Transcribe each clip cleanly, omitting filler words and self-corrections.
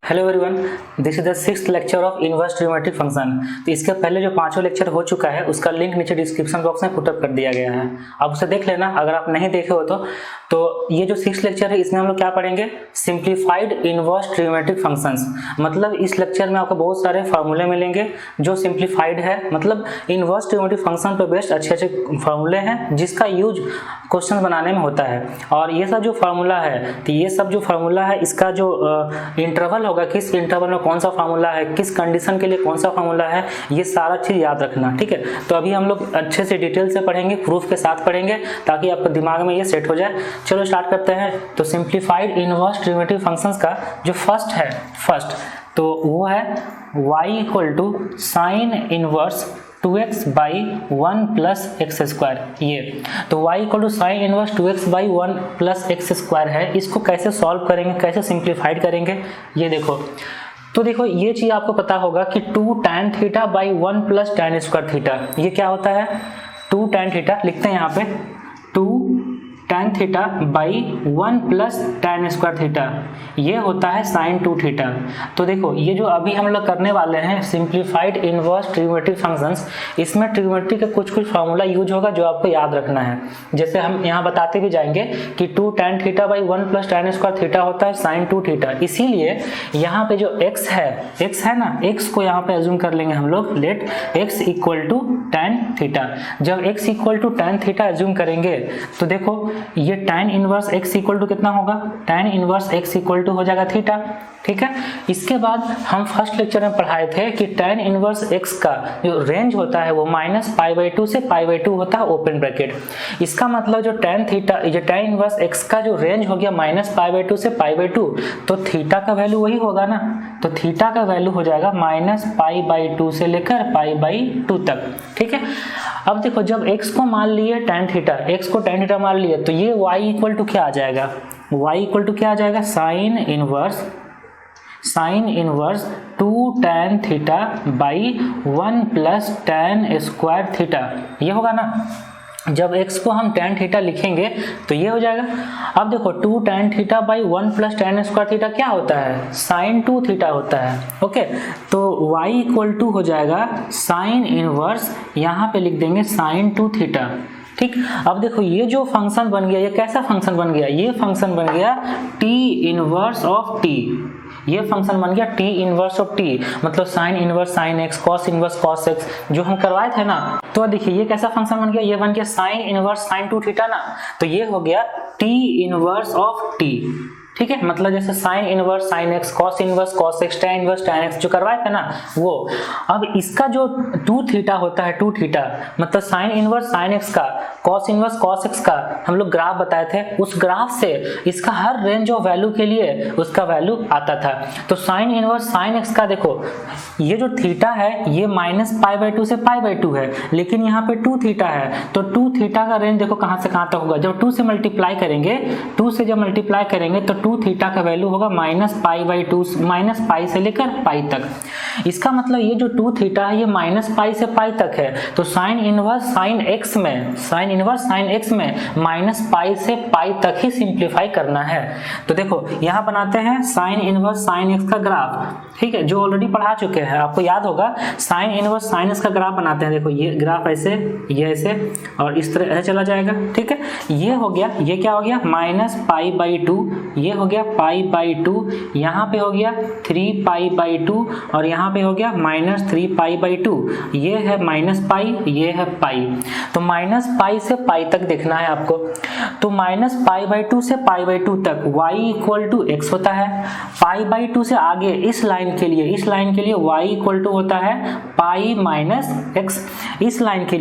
Hello everyone, this is the sixth lecture of inverse trigonometric function. तो इसके पहले जो पांचों लेक्चर हो चुका है उसका लिंक नीचे डिस्क्रिप्शन बॉक्स में पुटअप कर दिया गया है, आप उसे देख लेना अगर आप नहीं देखे हो तो ये जो सिक्स्थ लेक्चर है इसमें हम लोग क्या पढ़ेंगे, सिंप्लीफाइड इनवर्स ट्रिग्नोमेट्रिक फंक्शंस। मतलब इस लेक्चर में आपको बहुत सारे फार्मूले मिलेंगे जो सिंप्लीफाइड है, मतलब इनवर्स ट्रिग्नोमेट्रिक फंक्शन पर बेस्ड अच्छे अच्छे फार्मूले हैं जिसका यूज क्वेश्चन बनाने में होता है। और ये सब जो फार्मूला है, तो ये सब जो फार्मूला है इसका जो इंटरवल होगा, किस इंटरवल में कौन सा फार्मूला है, किस कंडीशन के लिए कौन सा फार्मूला है, ये सारा चीज याद रखना, ठीक है। तो अभी हम लोग अच्छे से डिटेल से पढ़ेंगे, प्रूफ के साथ पढ़ेंगे ताकि आपके दिमाग में ये सेट हो जाए। चलो स्टार्ट करते हैं। तो सिंप्लीफाइड इनवर्स ट्रिग्नोमेट्रिक फंक्शंस का जो फर्स्ट तो वो है y equal to sine inverse 2x by 1 plus x square. ये तो y equal to sine inverse 2x by 1 plus x square है। इसको कैसे सॉल्व करेंगे, कैसे सिंप्लीफाइड करेंगे, ये देखो। तो देखो ये चीज आपको पता होगा कि 2 tan theta by 1 plus tan square theta, ये क्या होता है, 2 tan थीटा लिखते हैं यहाँ पे, 2 tan theta by 1 plus tan square theta, ये होता है sin 2 थीटा। तो देखो ये जो अभी हम लोग करने वाले हैं सिंप्लीफाइड इनवर्स ट्रिग्नोमेट्रिक फंक्शंस, इसमें ट्रिग्नोमेट्री के कुछ फार्मूला यूज होगा जो आपको याद रखना है। जैसे हम यहाँ बताते भी जाएंगे कि 2 tan theta by 1 plus tan square theta होता है sin 2 थीटा। इसीलिए यहाँ पे जो x है ना, x को यहाँ पे एज्यूम कर लेंगे हम लोग, let x equal to tan theta. जब x equal to tan theta assume करेंगे तो देखो ये tan inverse x equal to कितना होगा, tan inverse x equal to हो जाएगा थीटा, ठीक है। इसके बाद हम फर्स्ट लेक्चर में पढ़ाए थे कि tan इनवर्स x का जो रेंज होता है वो -π/2 से π/2 होता है, ओपन ब्रैकेट। इसका मतलब जो tan थीटा, ये tan इनवर्स x का जो रेंज हो गया -π/2 से π/2, तो थीटा का वैल्यू वही होगा ना, तो थीटा का वैल्यू हो जाएगा -π/2 से लेकर π/2 तक, ठीक है। अब देखो जब x को मान लिए tan थीटा, x को tan थीटा मान लिए, तो ये y इक्वल टू क्या आ जाएगा, y इक्वल टू क्या आ जाएगा, sine inverse 2 tan theta by 1 plus tan square theta, ये होगा ना। जब x को हम tan थीटा लिखेंगे तो ये हो जाएगा। अब देखो 2 tan theta by 1 plus tan square theta क्या होता है, sin 2 थीटा होता है, ओके। तो y इक्वल टू हो जाएगा साइन इनवर्स, यहाँ पे लिख देंगे sin 2 थीटा, ठीक। अब देखो ये जो फंक्शन बन गया, ये कैसा फंक्शन बन गया, ये फंक्शन बन गया t इनवर्स ऑफ t, ये फंक्शन बन गया t इनवर्स ऑफ t, मतलब sine inverse sine x, cos inverse cos x जो हम करवाए थे ना। तो देखिए ये कैसा फंक्शन बन गया, ये बन गया साइन इनवर्स साइन 2 थीटा ना, तो ये हो गया t इनवर्स ऑफ t, ठीक है। मतलब जैसे sine inverse sine x, cos inverse cos x, tan inverse tan x जो करवाए थे ना वो। अब इसका जो 2 थीटा होता है, 2 थीटा मतलब साइन इनवर्स साइन x का, कॉस इनवर्स कॉस x का हम लोग ग्राफ बताए थे, उस ग्राफ से इसका हर रेंज ऑफ वैल्यू के लिए उसका वैल्यू आता था। तो साइन इनवर्स साइन x का देखो ये जो थीटा है ये -π/2 से π/2 है, लेकिन यहाँ पे 2 थीटा है, तो 2 थीटा का रेंज देखो कहाँ से कहाँ तक होगा, जब 2 से मल्टीप्लाई करेंगे, 2 से जब मल्टीप्लाई करेंगे तो 2 थीटा का वैल्यू होगा -π/2, -π से लेकर पाई तक। इसका मतलब ये जो 2 थीटा है ये -π से पाई तक है, तो साइन इनवर्स साइन x में, साइन इनवर्स साइन x में -π से पाई तक ही सिंप्लीफाई करना है। तो देखो यहाँ बनाते हैं साइन इनवर्स साइन x का ग्राफ, ठीक है, जो ऑलरेडी पढ़ा चुके हैं, आपको याद होगा। साइन इनवर्स साइन x का ग्राफ बनाते हैं, देखो ये ग्राफ ऐसे, ये ऐसे और इस तरह ऐसे चला जाएगा, ठीक है। ये हो गया, ये क्या हो गया -π/2, ये हो गया π/2, यहाँ पे हो गया 3π/2 और यहाँ पे हो गया -3π/2, ये है -π, ये है पाई। तो -π से पाई तक देखना है आपको। तो -π/2 से π/2 तक y इक्वल टू x होता है, π/2 से आगे इस लाइन के लिए y इक्वल टू होता है पाई माइनस x। इस लाइन के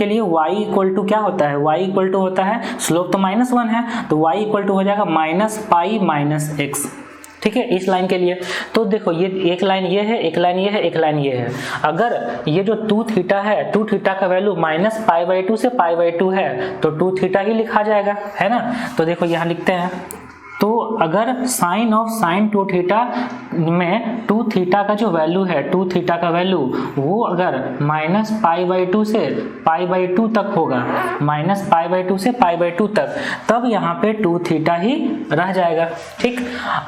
लिए y इक्वल टू क्या होता है, y इक्वल टू होता है, स्लोप तो -1 है तो y इक्वल टू हो जाएगा -π माइनस x, ठीक है, इस लाइन के लिए। तो देखो ये एक लाइन ये है, एक लाइन ये है, एक लाइन ये है। अगर ये जो 2 थीटा है, 2 थीटा का वैल्यू -π/2 से π/2 है तो 2 थीटा ही लिखा जाएगा, है ना। तो देखो यहाँ लिखते हैं, तो अगर साइन ऑफ साइन 2 थीटा में 2 थीटा का जो वैल्यू है, 2 थीटा का वैल्यू वो अगर -π/2 से π/2 तक होगा, -π/2 से π/2 तक, तब यहाँ पे 2 थीटा ही रह जाएगा। ठीक,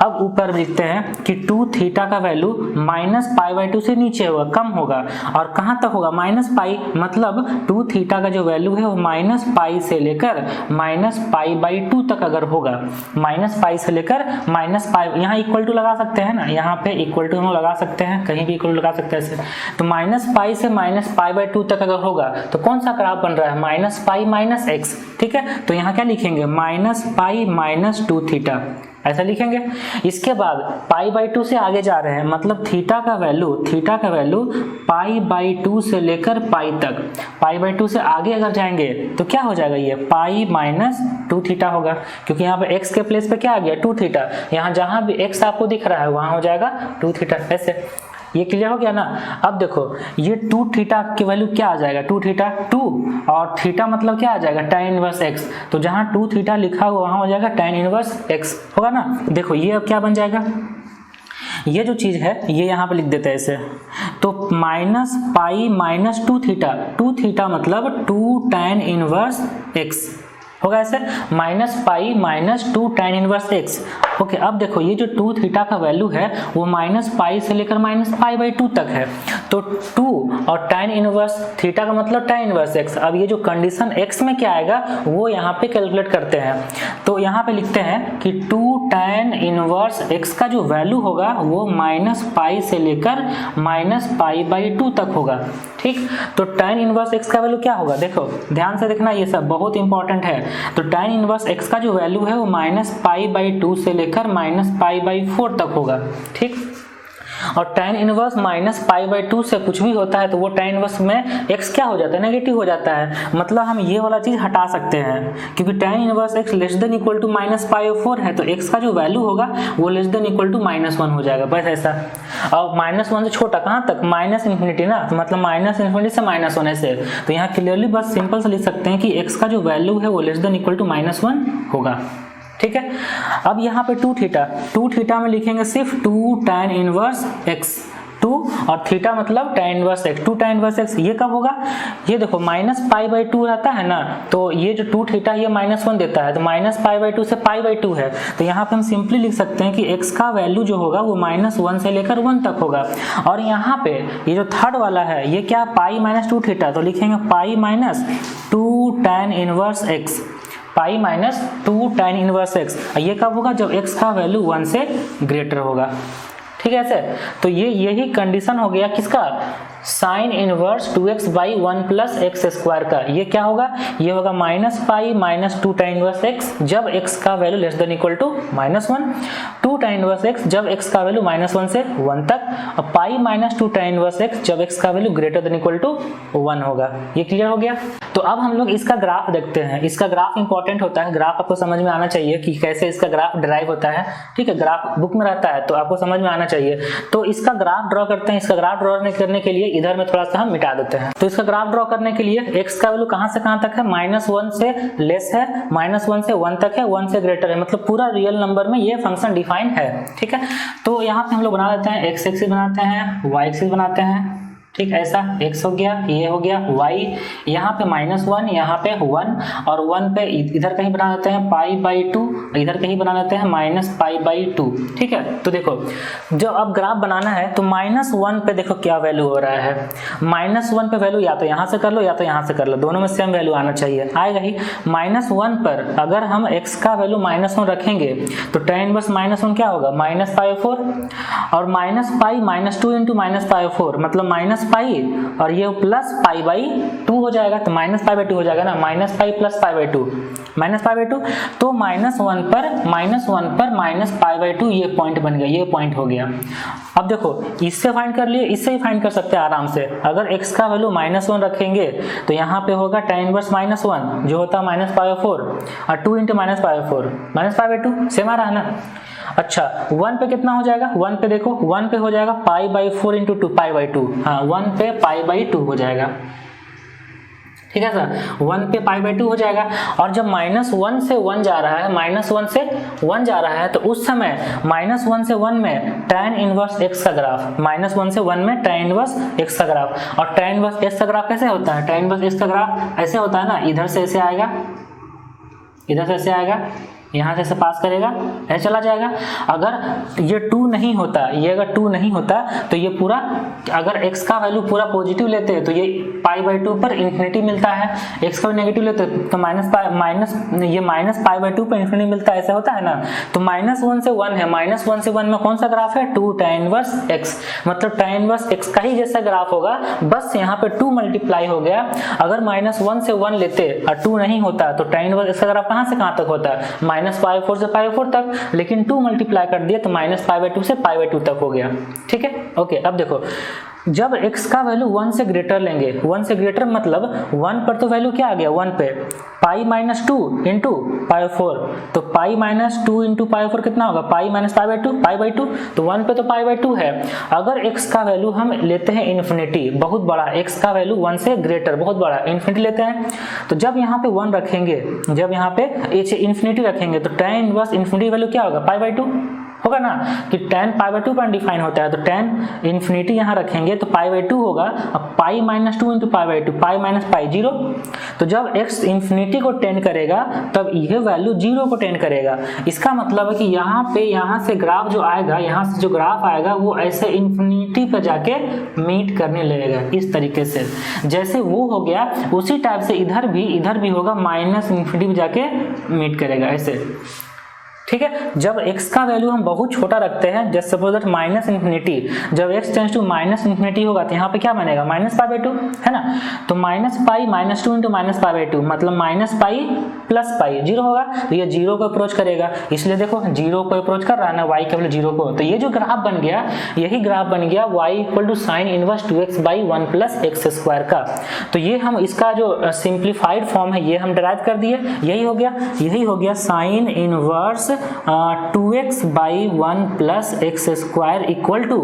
अब ऊपर लिखते हैं कि 2 थीटा का वैल्यू -π/2 से नीचे होगा, कम होगा, और कहाँ तक होगा, -π, मतलब 2 थीटा का जो वैल्यू है वो -π से लेकर -π/2 तक अगर होगा, -π से लेकर -π, यहाँ इक्वल टू लगा सकते हैं ना, यहाँ पे इक्वल टू हम लगा सकते हैं, कहीं भी इक्वल टू लगा सकते हैं ऐसे। तो -π से -π/2 तक अगर होगा तो कौन सा ग्राफ बन रहा है, -π - x। ठीक है, तो यहाँ क्या लिखेंगे, -π - 2 थीटा, ऐसा लिखेंगे। इसके बाद π/2 से आगे जा रहे हैं, मतलब थीटा का वैल्यू π/2 से लेकर पाई तक, π/2 से आगे अगर जाएंगे तो क्या हो जाएगा, ये π - 2 थीटा होगा, क्योंकि यहाँ पे x के प्लेस पे क्या आ गया, 2 थीटा, यहाँ जहां भी x आपको दिख रहा है वहां हो जाएगा 2 थीटा। ऐसे ये क्लियर हो गया ना। अब देखो ये 2 थीटा की वैल्यू क्या आ जाएगा, 2 थीटा 2, और थीटा मतलब क्या आ जाएगा, tan इनवर्स x, तो जहां 2 थीटा लिखा हुआ वहां हो जाएगा tan इनवर्स x होगा ना। देखो ये अब क्या बन जाएगा, ये जो चीज है ये यहाँ पे लिख देते हैं इसे, तो -π - 2 थीटा, 2 थीटा मतलब 2 tan इनवर्स x होगा ऐसे, -π - 2 tan इनवर्स x। ओके, अब देखो ये जो 2 थीटा का वैल्यू है वो -π से लेकर -π/2 तक है, तो 2 और tan इनवर्स थीटा का मतलब tan इनवर्स x। अब ये जो कंडीशन x में क्या आएगा वो यहाँ पे कैलकुलेट करते हैं, तो यहाँ पे लिखते हैं कि 2 tan इनवर्स x का जो वैल्यू होगा वो -π से लेकर -π/2 तक होगा। ठीक, तो tan इनवर्स x का वैल्यू क्या होगा, देखो ध्यान से देखना, ये सब बहुत इंपॉर्टेंट है। तो tan इनवर्स x का जो वैल्यू है वो -π/2 से लेकर -π/4 तक होगा। ठीक, और tan इनवर्स -π/2 से कुछ भी होता है तो वो tan इनवर्स में x क्या हो जाता है, नेगेटिव हो जाता है, मतलब हम ये वाला चीज हटा सकते हैं, क्योंकि tan inverse x less than equal to -π/4 है, तो x का जो वैल्यू होगा वो लेस देन इक्वल टू -1 हो जाएगा, बस ऐसा। और -1 से छोटा कहाँ तक, -∞ ना, तो मतलब -∞ से -1 होने से, तो यहाँ क्लियरली बस सिंपल से लिख सकते हैं कि x का जो वैल्यू है वो लेस देन इक्वल टू -1 होगा। ठीक है, अब यहाँ पे 2 थीटा में लिखेंगे सिर्फ 2 tan इनवर्स x, 2 और थीटा मतलब tan inverse x, 2 tan inverse x। ये कब होगा, ये देखो -π/2 रहता है ना, तो ये जो 2 थीटा ये -1 देता है, तो -π/2 से π/2 है, तो यहाँ पे हम सिंपली लिख सकते हैं कि x का वैल्यू जो होगा वो -1 से लेकर 1 तक होगा। और यहाँ पे ये जो थर्ड वाला है ये क्या, π - 2 थीटा, तो लिखेंगे π - 2 tan inverse x, π - 2 tan inverse x। ये कब होगा, जब x का वैल्यू 1 से ग्रेटर होगा। ठीक है ऐसे, तो ये यही कंडीशन हो गया किसका, साइन इनवर्स 2x/1 + x² का। ये क्या होगा, ये होगा -π - 2 tan इनवर्स x जब x का value less than equal to -1, 2 tan inverse x जब x का वैल्यू -1 से 1 तक, और π - 2 tan इनवर्स x जब x का value greater than equal to 1 होगा। ये क्लियर हो गया। तो अब हम लोग इसका ग्राफ देखते हैं। इसका ग्राफ इंपॉर्टेंट होता है, ग्राफ आपको समझ में आना चाहिए कि कैसे इसका ग्राफ डिराइव होता है। ठीक है, ग्राफ बुक में रहता है तो आपको समझ में आना चाहिए। तो इसका ग्राफ ड्रॉ करते हैं। इसका ग्राफ ड्रॉ करने के लिए इधर में थोड़ा सा हम मिटा देते हैं। तो इसका ग्राफ ड्रॉ करने के लिए x का वैल्यू कहां से कहां तक है, -1 से लेस है, -1 से 1 तक है, 1 से ग्रेटर है, मतलब पूरा रियल नंबर में ये फंक्शन डिफाइन है। ठीक है, तो यहाँ पे हम लोग बना देते हैं, x एक्सिस बनाते हैं, y एक्सिस बनाते हैं। ठीक, ऐसा x हो गया, ये हो गया y, यहाँ पे -1, यहाँ पे 1, और 1 पे इधर कहीं बना देते हैं π/2, इधर कहीं बना देते हैं -π/2। ठीक है, तो देखो जब अब ग्राफ बनाना है तो -1 पे देखो क्या वैल्यू हो रहा है, -1 पे वैल्यू या तो यहाँ से कर लो या तो यहाँ से कर लो, दोनों में सेम वैल्यू आना चाहिए, आएगा ही। -1 पर अगर हम x का वैल्यू -1 रखेंगे तो tan इनवर्स -1 क्या होगा, -π/4, और -π - 2 इंटू -π/4 मतलब -π, और ये प्लस π/2 हो जाएगा, तो -π/2 हो जाएगा ना, -π + π/2, -π/2। तो -1 पर -π/2 ये पॉइंट बन गया, ये पॉइंट हो गया। अब देखो इससे फाइंड कर लिए, इससे ही फाइंड कर सकते हैं आराम से। अगर x का वैल्यू -1 रखेंगे तो यहाँ पे होगा tan इनवर्स -1 जो होता है -π/4, और 2 इंटू -π/4 -π/2, सेम आ रहा है ना। अच्छा 1 पे कितना हो जाएगा, 1 पे देखो 1 पे हो जाएगा π/4 इंटू 2 π/2, हाँ 1 पे π/2 हो जाएगा। ठीक है सर, 1 पे π/2 हो जाएगा। और जब -1 से 1 जा रहा है, -1 से 1 जा रहा है, तो उस समय -1 से 1 में tan इनवर्स x का ग्राफ, -1 से 1 में tan इनवर्स x का ग्राफ। और tan इनवर्स x का ग्राफ कैसे होता है? tan इनवर्स x का ग्राफ ऐसे होता है ना, इधर से ऐसे आएगा, इधर से ऐसे आएगा, यहाँ से ऐसे पास करेगा, ऐसे चला जाएगा। अगर ये 2 नहीं होता, ये अगर 2 नहीं होता तो ये पूरा, अगर x का वैल्यू पूरा पॉजिटिव लेते हैं तो ये π/2 पर इन्फिनिटी मिलता है, x का नेगेटिव लेते तो माइनस π/2 पर इन्फिनिटी मिलता है, ऐसा होता है ना। तो -1 से 1 है, -1 से 1 में कौन सा ग्राफ है? 2 tan इनवर्स x, मतलब tan इनवर्स x का ही जैसा ग्राफ होगा, बस यहाँ पे 2 मल्टीप्लाई हो गया। अगर -1 से 1 लेते और 2 नहीं होता तो tan इनवर्स x का ग्राफ कहाँ से कहाँ तक होता है? -π/4 से π/4 तक, लेकिन 2 मल्टीप्लाई कर दिए तो -π/2 से π/2 तक हो गया। ठीक है, ओके। अब देखो, जब x का वैल्यू 1 से ग्रेटर लेंगे, 1 से ग्रेटर मतलब 1 पर तो वैल्यू क्या आ गया? 1 पे π-2 इंटू π/4, तो π-2 इंटू π/4 कितना होगा? π-π/2, तो 1 पे तो π/2 है। अगर x का वैल्यू हम लेते हैं इन्फिनिटी, बहुत बड़ा, x का वैल्यू 1 से ग्रेटर, बहुत बड़ा, इन्फिनिटी लेते हैं, तो जब यहाँ पे 1 रखेंगे, जब यहाँ पे इन्फिनिटी रखेंगे तो tan इनवर्स इन्फिनिटी वैल्यू क्या होगा? π/2 होगा ना, कि tan π/2 पर डिफाइन होता है, तो tan इन्फिनिटी यहाँ रखेंगे तो π/2 होगा। अब π-2 इंटू π/2, π-π 0, तो जब x इन्फिनिटी को टेंड करेगा तब यह वैल्यू 0 को टेंड करेगा। इसका मतलब है कि यहाँ पे, यहाँ से ग्राफ जो आएगा, यहाँ से जो ग्राफ आएगा वो ऐसे इन्फिनिटी पर जाके मीट करने लगेगा, इस तरीके से। जैसे वो हो गया उसी टाइप से इधर भी होगा, -इन्फिनिटी पे जाके मीट करेगा, ऐसे। ठीक है, जब x का वैल्यू हम बहुत छोटा रखते हैं, जस्ट सपोज दैट -इन्फिनिटी, जब x टेंड्स टू -इन्फिनिटी होगा तो यहाँ पे क्या बनेगा? -π/2 है ना। तो -2 इंटू -π/2 मतलब -π प्लस π 0 होगा, तो ये 0 को अप्रोच करेगा, इसलिए देखो 0 को अप्रोच कर रहा है ना, y के वैल्यू 0 को। तो ये जो ग्राफ बन गया, यही ग्राफ बन गया y equal to sine inverse 2x/1 plus x² का। तो ये हम इसका जो सिंप्लीफाइड फॉर्म है ये हम डिराइव कर दिए, यही हो गया sine inverse 2x/1 plus x² equal to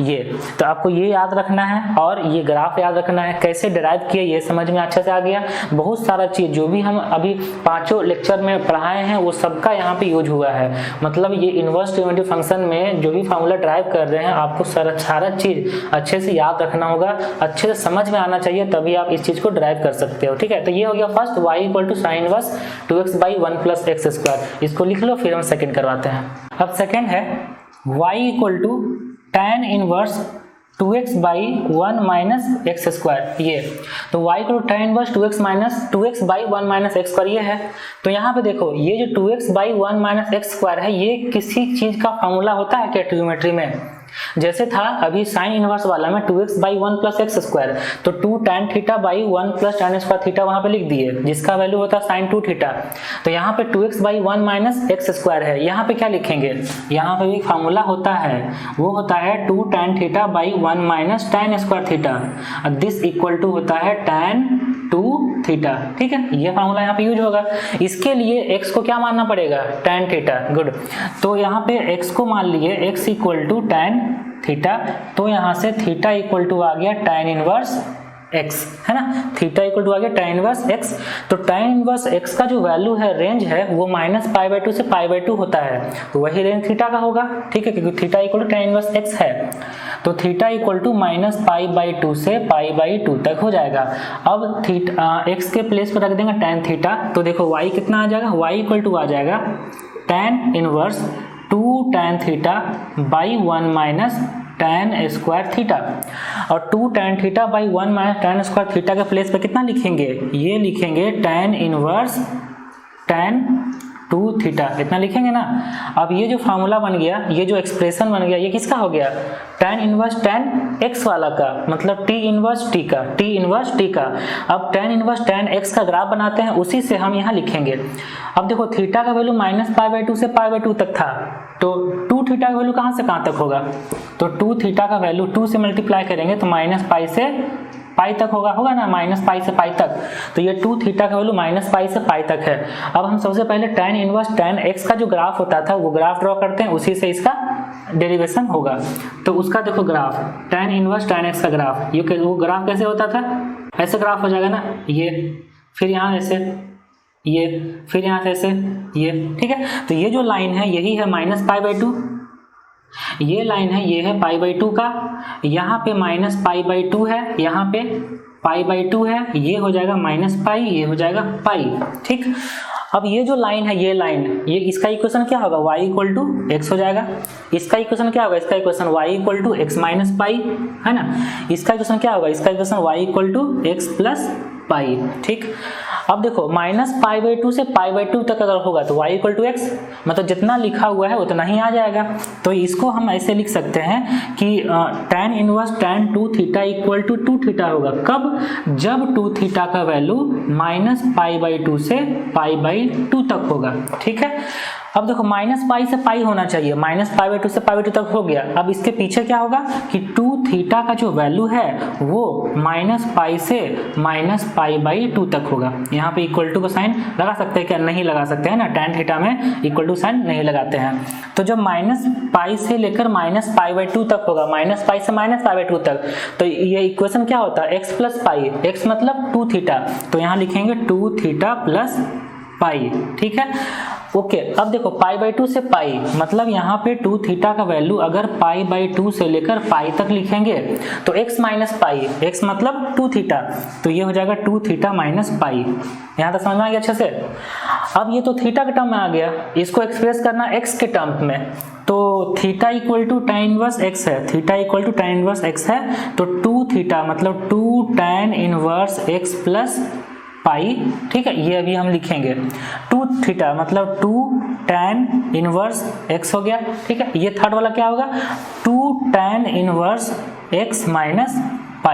ये। तो आपको ये याद रखना है और ये ग्राफ याद रखना है, कैसे डिराइव किए ये समझ में अच्छे से आ गया। बहुत सारा चीज जो भी हम अभी पांचों लेक्चर में पढ़ाए हैं वो सबका यहाँ पे यूज हुआ है। मतलब ये इनवर्स डेरिवेटिव फंक्शन में जो भी फॉर्मूला ड्राइव कर रहे हैं आपको सारा चीज अच्छे से याद रखना होगा, अच्छे से समझ में आना चाहिए, तभी आप इस चीज को ड्राइव कर सकते हो। ठीक है, तो ये हो गया first, y equal to sine inverse 2x/1 plus x²। इसको लिख लो, फिर हम सेकंड करवाते हैं। अब सेकंड है y equal to tan inverse 2x/1 minus x², ये। तो y को tan inverse 2x/1 minus x² ये है। तो यहाँ पे देखो, ये जो 2x/1 माइनस x² है, ये किसी चीज का फॉर्मूला होता है क्या ट्रिग्नोमेट्री में? जैसे था अभी साइन इनवर्स वाला में 2x/1 प्लस x², तो 2 tan θ/1 प्लस tan² थीटा वहां पे लिख दिए, जिसका वैल्यू होता है sin 2θ। तो यहाँ पे 2x/1 माइनस x² है, यहाँ पे क्या लिखेंगे? यहाँ पे भी फार्मूला होता है, वो होता है 2 tan θ/1 minus tan² theta, this equal to होता है tan 2θ। ठीक है, ये फार्मूला यहाँ पे यूज होगा। इसके लिए x को क्या मानना पड़ेगा? tan θ। गुड, तो यहाँ पे x को मान लिए x equal to tan theta, तो यहाँ से थीटा इक्वल टू आ गया tan इनवर्स x, है ना। थीटा इक्वल टू आ गया tan इनवर्स x। तो tan इनवर्स x का जो वैल्यू है, रेंज है, वो -π/2 से π/2 होता है, तो वही रेंज थीटा का होगा। ठीक है, क्योंकि theta equal to tan inverse x है, तो थीटा इक्वल टू -π/2 से π/2 तक हो जाएगा। अब थीटा x के प्लेस पर रख देंगे tan थीटा, तो देखो y कितना आ जाएगा? y इक्वल टू आ जाएगा tan inverse 2 tan θ/1 minus tan² theta. और 2 tan θ/1 माइनस tan² थीटा के प्लेस पे कितना लिखेंगे? ये लिखेंगे tan इनवर्स tan 2θ, इतना लिखेंगे ना। अब ये जो फार्मूला बन गया, ये जो एक्सप्रेशन बन गया, ये किसका हो गया? tan इनवर्स tan x वाला का, मतलब t इनवर्स t का, t इनवर्स t का। अब tan इनवर्स tan x का ग्राफ बनाते हैं, उसी से हम यहाँ लिखेंगे। अब देखो, थीटा का वैल्यू -π/2 से π/2 तक था, तो 2θ का वैल्यू कहाँ से कहाँ तक होगा? तो 2θ का वैल्यू 2 से मल्टीप्लाई करेंगे तो -π से पाई तक होगा ना, -π से पाई तक। तो ये 2θ का वैल्यू -π से पाई तक है। अब हम सबसे पहले tan इनवर्स tan x का जो ग्राफ होता था वो ग्राफ ड्रॉ करते हैं, उसी से इसका डेरिवेशन होगा। तो उसका देखो graph, tan inverse tan x का ग्राफ, ये वो ग्राफ कैसे होता था? ऐसे ग्राफ हो जाएगा ना, ये फिर यहाँ ऐसे, ये फिर यहाँ से ऐसे, ये, ठीक है। तो ये जो लाइन है यही है -π/2, ये लाइन है, ये है π/2 का, यहाँ पे -π/2 है, यहाँ पे π/2 है, ये हो जाएगा -π, ये हो जाएगा π, ठीक। अब ये जो लाइन है, ये लाइन, ये इसका इक्वेशन क्या होगा, y = x हो जाएगा। इसका इक्वेशन क्या होगा, इसका इक्वेशन y = x - π, है ना। इसका इक्वेशन क्या होगा, इसका इक्वेशन y = x + π, ठीक। अब देखो -π/2 से π/2 तक अगर होगा तो y = x, मतलब जितना लिखा हुआ है उतना ही आ जाएगा। तो इसको हम ऐसे लिख सकते हैं कि tan 1 tan 2θ = 2θ होगा। कब, जब 2θ का वैल्यू -π/2 से π/2 तक होगा, ठीक है। अब देखो -π से π होना चाहिए, -π/2 से π/2 तक हो गया। अब इसके पीछे क्या होगा कि 2θ का जो वैल्यू है वो -π से -π/2 तक होगा। यहाँ पे इक्वल टू का साइन लगा सकते हैं क्या, नहीं लगा सकते हैं ना, tan थीटा में इक्वल टू साइन नहीं लगाते हैं। तो जब -π से लेकर -π/2 तक होगा, -π से -π/2 तक, तो ये इक्वेशन क्या होता है, x + π, x मतलब 2θ, तो यहाँ लिखेंगे 2θ + π, ठीक है। ओके, अब देखो π/2 से π, मतलब यहाँ पे 2θ का वैल्यू अगर π/2 से लेकर π तक लिखेंगे तो x - π, x मतलब 2θ, तो ये हो जाएगा 2θ - π। यहाँ तक समझ में आ गया अच्छे से। अब ये तो थीटा के टर्म में आ गया, इसको एक्सप्रेस करना x के टर्म में, तो θ = tan 1 x है, θ = tan 1 x है, तो 2θ मतलब 2 tan 1 x + पाई, ठीक है। ये अभी हम लिखेंगे 2θ मतलब 2 tan 1 x हो गया, ठीक है। ये थर्ड वाला क्या होगा, 2 tan 1 x - π,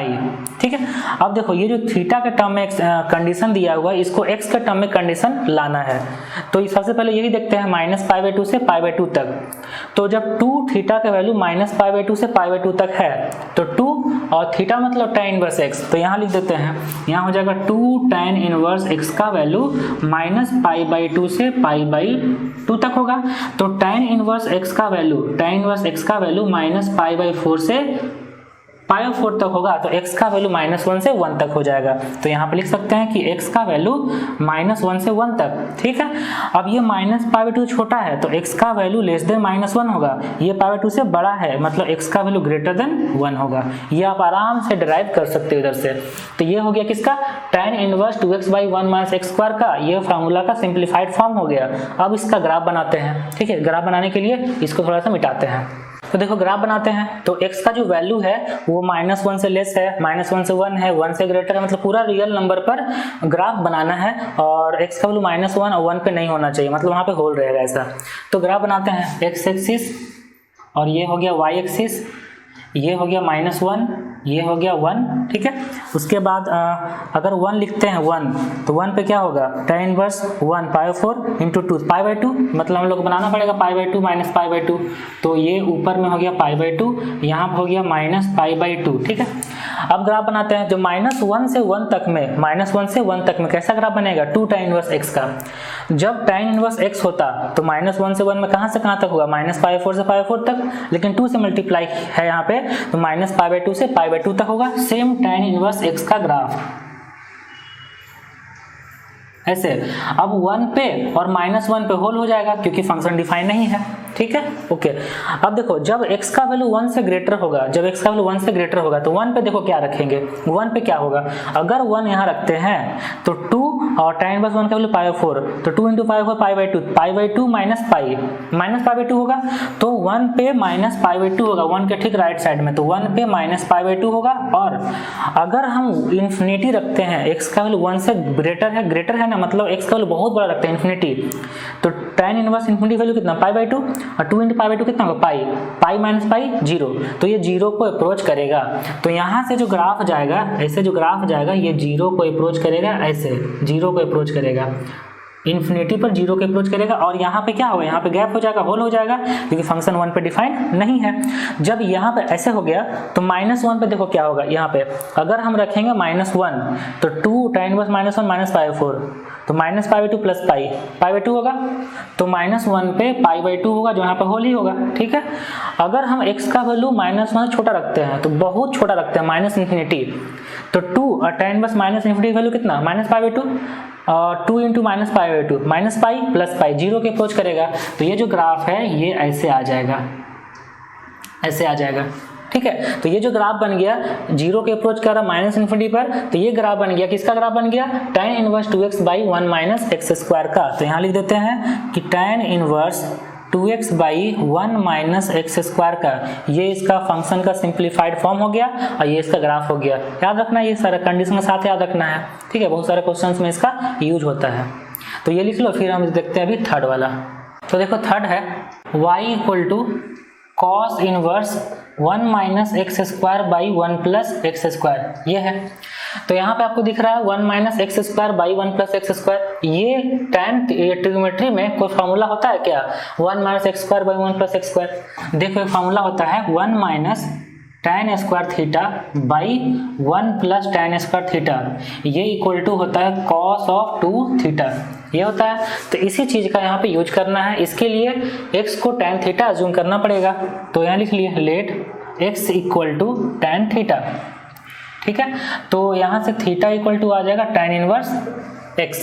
ठीक है। अब देखो ये जो थीटा के टर्म में कंडीशन दिया हुआ है, इसको x के टर्म में कंडीशन लाना है। तो सबसे पहले यही देखते हैं -π/2 से π/2 तक। तो जब 2θ का वैल्यू -π/2 से π/2 तक है तो 2 और थीटा मतलब tan 1 x, तो यहाँ लिख देते हैं, यहाँ हो जाएगा 2 tan 1 x का वैल्यू -π/2 से π/2 तक होगा। तो tan 1 x का वैल्यू -π/4 से π/4 तक होगा, तो x का वैल्यू -1 से 1 तक हो जाएगा। तो यहाँ पे लिख सकते हैं कि x का वैल्यू -1 से 1 तक, ठीक है। अब ये -π/2 छोटा है तो x का वैल्यू <-1 होगा, ये π/2 से बड़ा है मतलब x का वैल्यू >1 होगा। ये आप आराम से डिराइव कर सकते हो इधर से। तो ये हो गया किसका, tan 1 2x/1 - x² का, ये फार्मूला का सिंप्लीफाइड फॉर्म हो गया। अब इसका ग्राफ बनाते हैं, ठीक है। ग्राफ बनाने के लिए इसको थोड़ा सा मिटाते हैं। तो देखो ग्राफ बनाते हैं, तो x का जो वैल्यू है वो -1 से लेस है, -1 से 1 है, 1 से ग्रेटर है, मतलब पूरा रियल नंबर पर ग्राफ बनाना है। और x का वैल्यू -1 और 1 पे नहीं होना चाहिए, मतलब वहाँ पे होल रहेगा ऐसा। तो ग्राफ बनाते हैं, x एक्सिस और ये हो गया y एक्सिस, ये हो गया -1, ये हो गया 1, ठीक है। उसके बाद अगर 1 लिखते हैं 1, तो 1 पे क्या होगा, tan 1 1 π/4 × 2 π/2, मतलब हम लोग को बनाना पड़ेगा π/2 - π/2, तो ये ऊपर में हो गया π/2, यहाँ पर हो गया -π/2, ठीक है। अब ग्राफ बनाते हैं, जो -1 से 1 तक में कैसा ग्राफ बनेगा, 2 tan 1 x का। जब tan 1 x होता तो -1 से 1 में कहाँ से कहाँ तक होगा, -π/4 से π/4 तक, लेकिन 2 से मल्टीप्लाई है यहाँ पे, तो -π/2 से π/2 तक होगा। सेम tan 1 x का ग्राफ ऐसे। अब 1 पे और -1 पे होल हो जाएगा क्योंकि फंक्शन डिफाइन नहीं है, ठीक है। ओके, अब देखो जब x का वैल्यू 1 से ग्रेटर होगा, तो 1 पे देखो क्या रखेंगे, 1 पे क्या होगा, अगर 1 यहाँ रखते हैं तो 2 और tan 1 का वैल्यू π/4, तो 2 × π/4 π/2 -π/2 होगा, तो 1 पे -π/2 होगा, 1 के ठीक राइट साइड में, तो 1 पे -π/2 होगा। और अगर हम इन्फिनिटी रखते हैं, x का वैल्यू 1 से ग्रेटर है ना, मतलब x का वैल्यू बहुत बड़ा रखते हैं इन्फिनिटी, तो tan 1 इन्फिनिटी वैल्यू कितना, π/2, और 2 × π/2 कितना होगा, पाई माइनस पाई 0, तो ये 0 को अप्रोच करेगा। तो यहाँ से जो ग्राफ जाएगा, ऐसे जो ग्राफ जाएगा ये 0 को अप्रोच करेगा, ऐसे 0 को अप्रोच करेगा, इन्फिनिटी पर 0 के अप्रोच करेगा। और यहाँ पे क्या होगा, यहाँ पे गैप हो जाएगा, होल हो जाएगा, क्योंकि फंक्शन 1 पे डिफाइन नहीं है। जब यहाँ पे ऐसे हो गया तो -1 पे देखो क्या होगा, यहाँ पे अगर हम रखेंगे -1 तो 2 tan 1 -1 -π/4, तो -π/2 प्लस π/2 होगा, तो -1 पे π/2 होगा, जो यहाँ पे होल ही होगा, ठीक है। अगर हम x का वैल्यू -1 छोटा रखते हैं, तो बहुत छोटा रखते हैं, -∞, तो 2 और tan inverse minus infinity value कितना -π/2 और 2 इंटू -π/2 -π प्लस π 0 के अप्रोच करेगा। तो ये जो ग्राफ है ये ऐसे आ जाएगा, ऐसे आ जाएगा, ठीक है। तो ये जो ग्राफ बन गया 0 के अप्रोच कर रहा माइनस इन्फिनिटी पर, तो ये ग्राफ बन गया, किसका ग्राफ बन गया, tan inverse 2x/1 minus x square का। तो यहाँ लिख देते हैं कि tan inverse 2x/1 minus x square का, ये इसका फंक्शन का सिंप्लीफाइड फॉर्म हो गया और ये इसका ग्राफ हो गया। याद रखना, ये सारा कंडीशन के साथ याद रखना है, ठीक है। बहुत सारे क्वेश्चंस में इसका यूज होता है। तो ये लिख लो। फिर हम देखते हैं अभी थर्ड वाला। तो देखो थर्ड है y equal to cos inverse 1 minus x square by 1 plus x square, ये है। तो यहाँ पे आपको दिख रहा है 1 minus x square by 1 plus x square. ये ट्रिग्नोमेट्री में कोई फार्मूला होता है क्या, 1 minus x square by 1 plus x square. देखो एक फार्मूला होता है 1 minus tan square theta by 1 plus tan square theta, ये इक्वल टू होता है cos ऑफ 2 थीटा, ये होता है। तो इसी चीज का यहाँ पे यूज करना है। इसके लिए x को tan थीटा अज्यूम करना पड़ेगा। तो यहाँ लिख लिए let x equal to tan theta, ठीक है। तो यहाँ से थीटा इक्वल टू आ जाएगा tan इनवर्स x।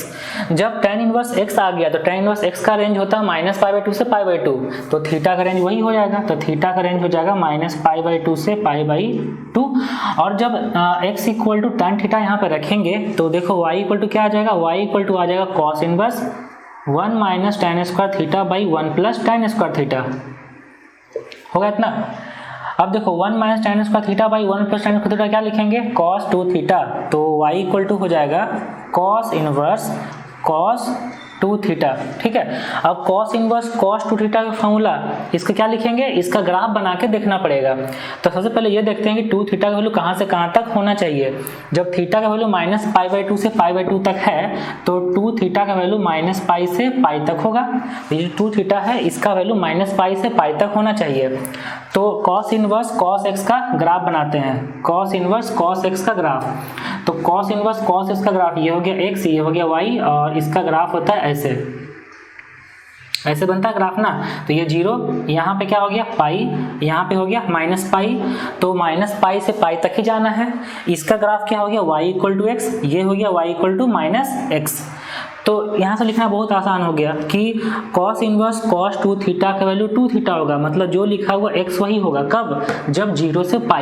जब tan इनवर्स x आ गया तो tan इनवर्स x का रेंज होता है -π/2 से π/2, तो थीटा का रेंज वही हो जाएगा। तो थीटा का रेंज हो जाएगा -π/2 से π/2। और जब x equal to tan theta यहाँ पे रखेंगे तो देखो y इक्वल टू क्या आ जाएगा, y इक्वल टू आ जाएगा cos inverse 1 minus tan square theta by 1 plus tan square theta, होगा इतना। अब देखो 1 minus tan square theta by 1 plus tan square theta क्या लिखेंगे, cos 2 थीटा। तो y इक्वल टू हो जाएगा cos इनवर्स cos 2 थीटा, ठीक है। अब cos इनवर्स cos 2 थीटा का फॉर्मूला, इसका क्या लिखेंगे, इसका ग्राफ बना के देखना पड़ेगा। तो सबसे पहले ये देखते हैं कि 2 थीटा का वैल्यू कहाँ से कहाँ तक होना चाहिए। जब थीटा का वैल्यू -π/2 से π/2 तक है तो 2 थीटा का वैल्यू -π से π तक होगा। ये जो 2 थीटा है इसका वैल्यू -π से π तक होना चाहिए। तो cos इनवर्स cos x का ग्राफ बनाते हैं, cos इनवर्स cos x का ग्राफ। तो cos इनवर्स cos x का ग्राफ ये हो गया x, ये हो गया y, और इसका ग्राफ होता है ऐसे, ऐसे बनता है ग्राफ ना। तो ये 0, यहाँ पे क्या हो गया पाई, यहाँ पे हो गया -π, तो -π से π तक ही जाना है। इसका ग्राफ क्या हो गया y इक्वल टू x, ये हो गया y इक्वल टू -x। तो यहाँ से लिखना बहुत आसान हो गया कि cos इनवर्स cos 2 थीटा का वैल्यू 2 थीटा होगा, मतलब जो लिखा हुआ x वही होगा। कब, जब 0 से π,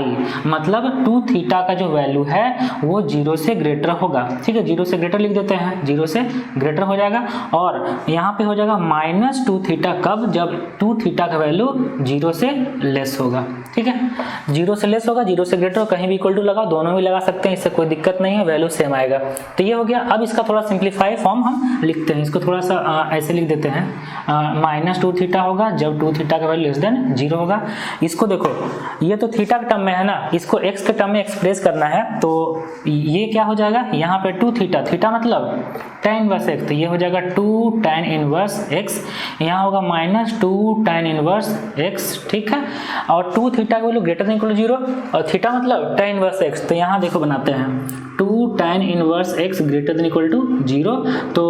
मतलब 2 थीटा का जो वैल्यू है वो 0 से ग्रेटर होगा, ठीक है। 0 से ग्रेटर लिख देते हैं, 0 से ग्रेटर हो जाएगा। और यहाँ पे हो जाएगा -2 थीटा, कब, जब 2 थीटा का वैल्यू 0 से लेस होगा, ठीक है। 0 से लेस होगा, 0 से ग्रेटर, कहीं भी इक्वल टू लगा, दोनों भी लगा सकते हैं, इससे कोई दिक्कत नहीं है, वैल्यू सेम आएगा। तो ये हो गया। अब इसका थोड़ा सिंप्लीफाई फॉर्म हम लिखते हैं, इसको थोड़ा सा ऐसे लिख देते हैं, -2 थीटा होगा जब 2 थीटा का वैल्यू लेस देन 0 होगा। इसको देखो, ये तो थीटा के टर्म में है ना, इसको x के टर्म में एक्सप्रेस करना है। तो ये क्या हो जाएगा, यहाँ पे 2 थीटा, थीटा मतलब tan इनवर्स x, तो ये हो जाएगा 2 tan इनवर्स x, यहाँ होगा -2 tan इनवर्स x, ठीक है। और 2 थीटा का value greater than equal to 0, और थीटा मतलब tan इनवर्स x, तो यहाँ देखो बनाते हैं 2 tan inverse x greater than equal to 0। तो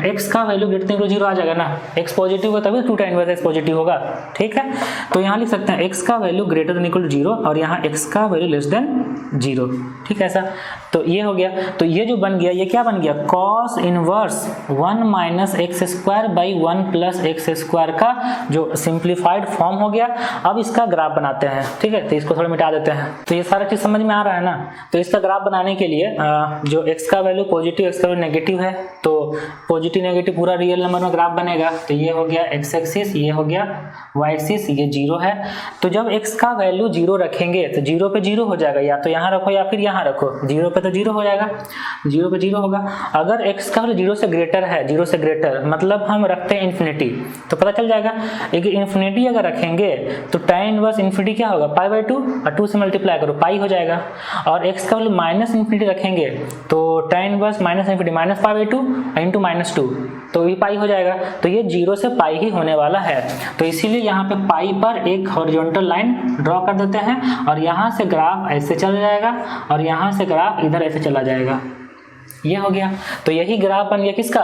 x का value greater than equal to 0 आ जाएगा ना, x पॉजिटिव होगा तभी 2 tan इनवर्स x पॉजिटिव होगा, ठीक है। तो यहाँ लिख सकते हैं x का value greater than equal to 0 और यहाँ x का वैल्यू लेस देन 0, ठीक है। ऐसा तो ये हो गया। तो ये जो बन गया, ये क्या बन गया, cos inverse 1 minus x square by 1 plus x square का जो सिंप्लीफाइड फॉर्म हो गया। अब इसका ग्राफ बनाते हैं, ठीक है। तो इसको थोड़ा मिटा देते हैं। तो ये सारा चीज समझ में आ रहा है ना। तो इसका ग्राफ बनाने के लिए जो x का वैल्यू पॉजिटिव, x का वैल्यू नेगेटिव है, तो पॉजिटिव नेगेटिव पूरा रियल नंबर में ग्राफ बनेगा। तो ये हो गया x एक्सिस, ये हो गया y एक्सिस, ये 0 है। तो जब x का वैल्यू 0 रखेंगे तो 0 पे 0 हो जाएगा, या तो यहाँ रखो या फिर यहाँ रखो, 0 पे तो 0 हो जाएगा, 0 पे 0 होगा। अगर x का वैल्यू 0 से ग्रेटर है, 0 से ग्रेटर मतलब हम रखते हैं इन्फिनिटी, तो पता चल जाएगा। लेकिन इन्फिनिटी अगर रखेंगे तो tan इनवर्स इन्फिनिटी क्या होगा, π/2, और 2 से मल्टीप्लाई करो पाई हो जाएगा। और x का वैल्यू माइनस इन्फिनिटी रखेंगे तो tan inverse minus infinity -π/2 into -2, तो ये पाई हो जाएगा। तो ये 0 से पाई ही होने वाला है। तो इसीलिए यहाँ पे पाई पर एक हॉरिजॉन्टल लाइन ड्रॉ कर देते हैं और यहाँ से ग्राफ ऐसे चला जाएगा और यहाँ से ग्राफ इधर ऐसे चला जाएगा, ये हो गया। तो यही ग्राफ बन गया किसका,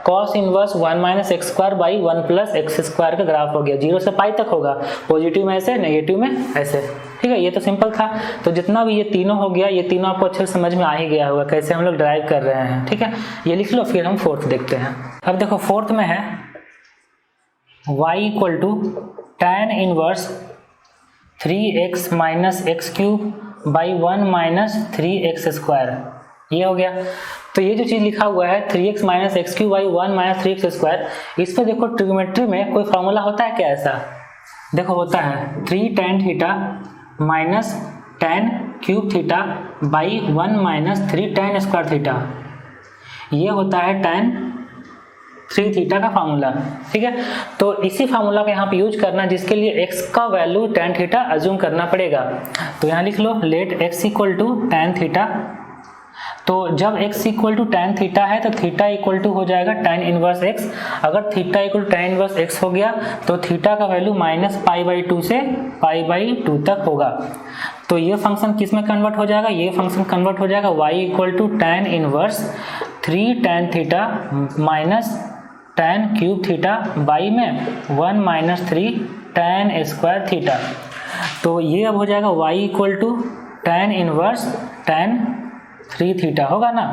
cos inverse 1 minus x square by 1 plus x square का ग्राफ हो गया। 0 से पाई तक होगा, पॉजिटिव में ऐसे, नेगेटिव में ऐसे। ठीक है, ये तो सिंपल था। तो जितना भी ये तीनों हो गया, ये तीनों आपको अच्छे से समझ में आ ही गया होगा कैसे हम लोग ड्राइव कर रहे हैं। ठीक है, ये लिख लो, फिर हम फोर्थ देखते हैं। अब देखो फोर्थ में है y equal to tan inverse 3x minus x cube by 1 minus 3x square. ये हो गया। तो ये जो चीज़ लिखा हुआ है 3x minus x cube by 1 minus 3x square, इस पर देखो ट्रिग्नोमेट्री में कोई फॉर्मूला होता है क्या ऐसा? देखो होता है 3 tan theta minus tan cube theta by 1 minus 3 tan square theta. ये होता है tan 3 थीटा का फार्मूला। ठीक है, तो इसी फार्मूला का यहाँ पे यूज करना, जिसके लिए x का वैल्यू tan थीटा अज्यूम करना पड़ेगा। तो यहाँ लिख लो let x equal to tan theta. तो जब x equal to tan theta है तो थीटा इक्वल टू हो जाएगा tan इनवर्स x। अगर theta equal to tan inverse x हो गया तो थीटा का वैल्यू माइनस पाई बाई 2 से पाई बाई 2 तक होगा। तो ये फंक्शन किस में कन्वर्ट हो जाएगा? ये फंक्शन कन्वर्ट हो जाएगा y equal to tan inverse 3 tan theta minus tan cube theta by में 1 माइनस 3 tan स्क्वायर थीटा। तो ये अब हो जाएगा y equal to tan inverse tan 3 theta होगा ना।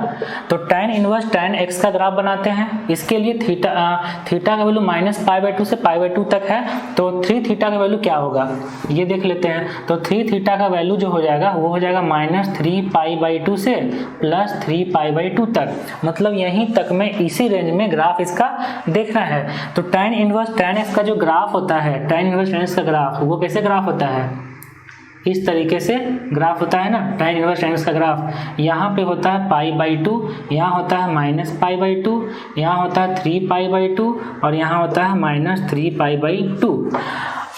तो tan इनवर्स tan x का ग्राफ बनाते हैं। इसके लिए थीटा का वैल्यू माइनस पाई बाई 2 से पाई बाई 2 तक है, तो 3 थीटा का वैल्यू क्या होगा ये देख लेते हैं। तो 3 थीटा का वैल्यू जो हो जाएगा वो हो जाएगा माइनस 3 पाई बाई 2 से प्लस 3 पाई बाई 2 तक। मतलब यहीं तक में इसी रेंज में ग्राफ इसका देखना है। तो tan इनवर्स tan x का जो ग्राफ होता है, tan इनवर्स tan x का ग्राफ, वो कैसे ग्राफ होता है? इस तरीके से ग्राफ होता है ना, tan इनवर्स tan x का ग्राफ। यहाँ पे होता है पाई बाई 2, यहाँ होता है माइनस पाई बाई 2, यहाँ होता है 3 पाई बाई 2 और यहाँ होता है माइनस 3 पाई बाई 2।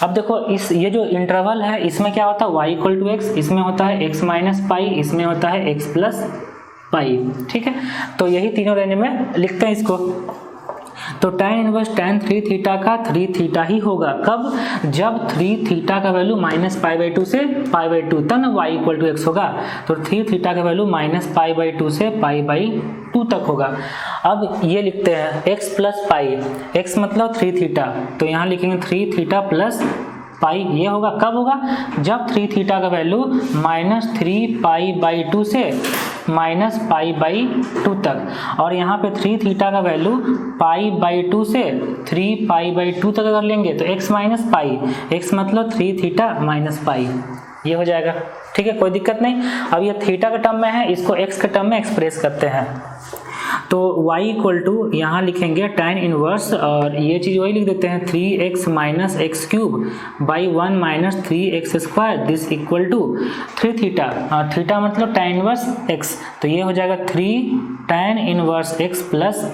अब देखो ये जो इंटरवल है इसमें क्या होता है, y इक्वल टू एक्स, इसमें होता है x माइनस पाई, इसमें होता है x प्लस पाई। ठीक है, तो यही तीनों रेंज में लिखते हैं इसको। तो tan इनवर्स tan 3 थीटा का 3 थीटा ही होगा। कब? जब 3 थीटा का वैल्यू माइनस पाई बाई 2 से पाई बाई 2, तब ना y इक्वल टू एक्स होगा। तो 3 थीटा का वैल्यू माइनस पाई बाई 2 से पाई बाई 2 तक होगा। अब ये लिखते हैं x प्लस पाई, x मतलब 3 थीटा, तो यहाँ लिखेंगे 3 थीटा प्लस पाई। ये होगा कब होगा? जब 3 थीटा का वैल्यू माइनस 3 पाई बाई 2 से माइनस पाई बाई 2 तक, और यहाँ पे 3 थीटा का वैल्यू पाई बाई 2 से 3 पाई बाई 2 तक अगर लेंगे तो x माइनस पाई, x मतलब 3 थीटा माइनस पाई, ये हो जाएगा। ठीक है, कोई दिक्कत नहीं। अब ये थीटा के टर्म में है, इसको x के टर्म में एक्सप्रेस करते हैं। तो y इक्वल टू यहाँ लिखेंगे tan इनवर्स, और ये चीज़ वही लिख देते हैं 3x minus x cube by 1 minus 3x square, this equal to 3 theta, और थीटा मतलब tan इनवर्स x। तो ये हो जाएगा 3 tan inverse x plus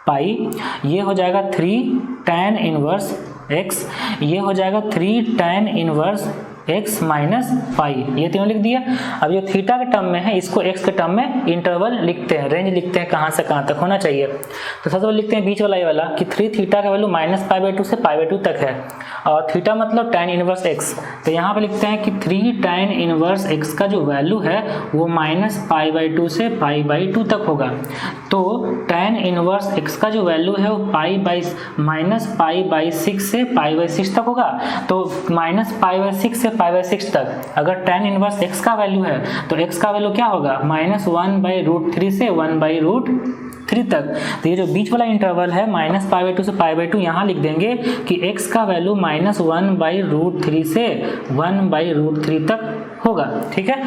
pi, ये हो जाएगा 3 tan इनवर्स x, ये हो जाएगा 3 tan inverse x minus pi, ये तीनों लिख दिया। अब जो थीटा के टर्म में है इसको x के टर्म में इंटरवल लिखते हैं, रेंज लिखते हैं, कहाँ से कहाँ तक होना चाहिए। तो सबसे पहले लिखते हैं बीच वाला ये वाला कि 3 थीटा का वैल्यू माइनस पाई बाई 2 से पाई बाई 2 तक है, और थीटा मतलब tan इनवर्स x। तो यहाँ पे लिखते हैं कि 3 tan इनवर्स x का जो वैल्यू है वो माइनस पाई बाई 2 से पाई बाई 2 तक होगा। तो tan इनवर्स x का जो वैल्यू है वो माइनस पाई बाई 6 से पाई बाई 6 तक होगा। तो माइनस पाई बाई 6 से पाई बाई 6 तक अगर tan इनवर्स x का वैल्यू है तो x का वैल्यू क्या होगा, माइनस 1 बाई रूट 3 से 1 बाई रूट 3 तक। तो ये जो बीच वाला इंटरवल है माइनस पाई बाई 2 से पाई बाई 2, यहाँ लिख देंगे कि x का वैल्यू माइनस 1 बाई रूट 3 से 1 बाई रूट 3 तक होगा। ठीक है,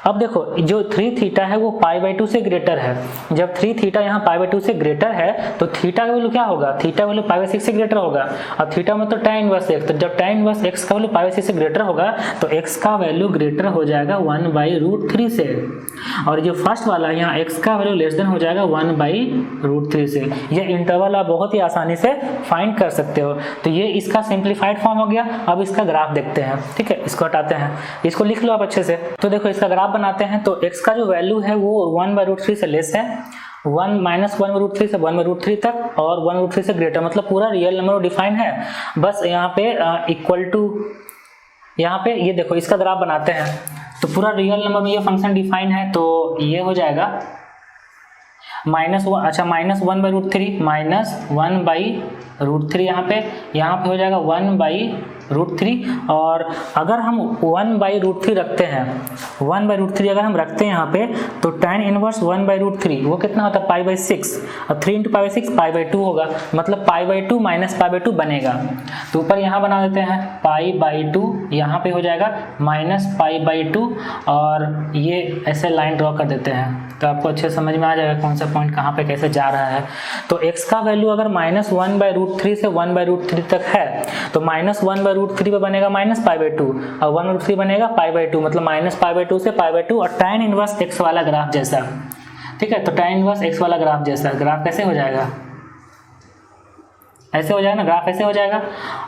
अब देखो जो 3 थीटा है वो पाई बाई 2 से ग्रेटर है। जब 3 थीटा यहाँ पाई बाई 2 से ग्रेटर है तो थीटा का वैल्यू क्या होगा, थीटा वैल्यू पाई बाई 6 से ग्रेटर होगा। अब थीटा मतलब tan इनवर्स x, तो जब tan इनवर्स x का वैल्यू पाई बाई 6 से ग्रेटर होगा तो x का वैल्यू ग्रेटर हो जाएगा 1 बाई रूट 3 से, और जो फर्स्ट वाला यहाँ x का वैल्यू लेस देन हो जाएगा 1 बाई रूट 3 से। ये इंटरवल आप बहुत ही आसानी से फाइंड कर सकते हो। तो ये इसका सिंप्लीफाइड फॉर्म हो गया। अब इसका ग्राफ देखते हैं। ठीक है, इसको हटाते हैं, इसको लिख लो आप अच्छे से। तो देखो इसका ग्राफ बनाते हैं। तो x का जो वैल्यू है वो 1 बाई रूट 3 से लेस है, 1 माइनस 1 बाई रूट 3 से 1 बाई रूट 3 तक, और 1 रूट 3 से ग्रेटर, मतलब पूरा रियल नंबर डिफाइन है। बस यहाँ पे इक्वल टू, यहाँ पे ये देखो इसका ग्राफ बनाते हैं तो पूरा रियल नंबर में ये फंक्शन डिफाइन है। तो ये हो जाएगा -1/√3 -1/√3 यहाँ पे हो जाएगा 1/√3। और अगर हम 1/√3 रखते हैं, 1/√3 अगर हम रखते हैं यहाँ पे, तो tan इनवर्स 1/√3 वो कितना होता है π/6, और 3 × π/6 π/2 होगा, मतलब π/2 - π/2 बनेगा। तो ऊपर यहाँ बना देते हैं π/2, यहाँ पे हो जाएगा -π/2, और ये ऐसे लाइन ड्रॉ कर देते हैं, तो आपको अच्छे समझ में आ जाएगा कौन सा पॉइंट कहाँ पे कैसे जा रहा है। तो x का वैल्यू अगर -1/√3 से 1/√3 तक है, तो -1/√3 पे बनेगा -π/2, और 1/√3 बनेगा π/2, मतलब -π/2 से π/2, और tan इनवर्स x वाला ग्राफ जैसा। ठीक है, तो tan इनवर्स x वाला ग्राफ जैसा ग्राफ कैसे हो जाएगा, ऐसे हो जाएगा ना, ग्राफ ऐसे हो जाएगा।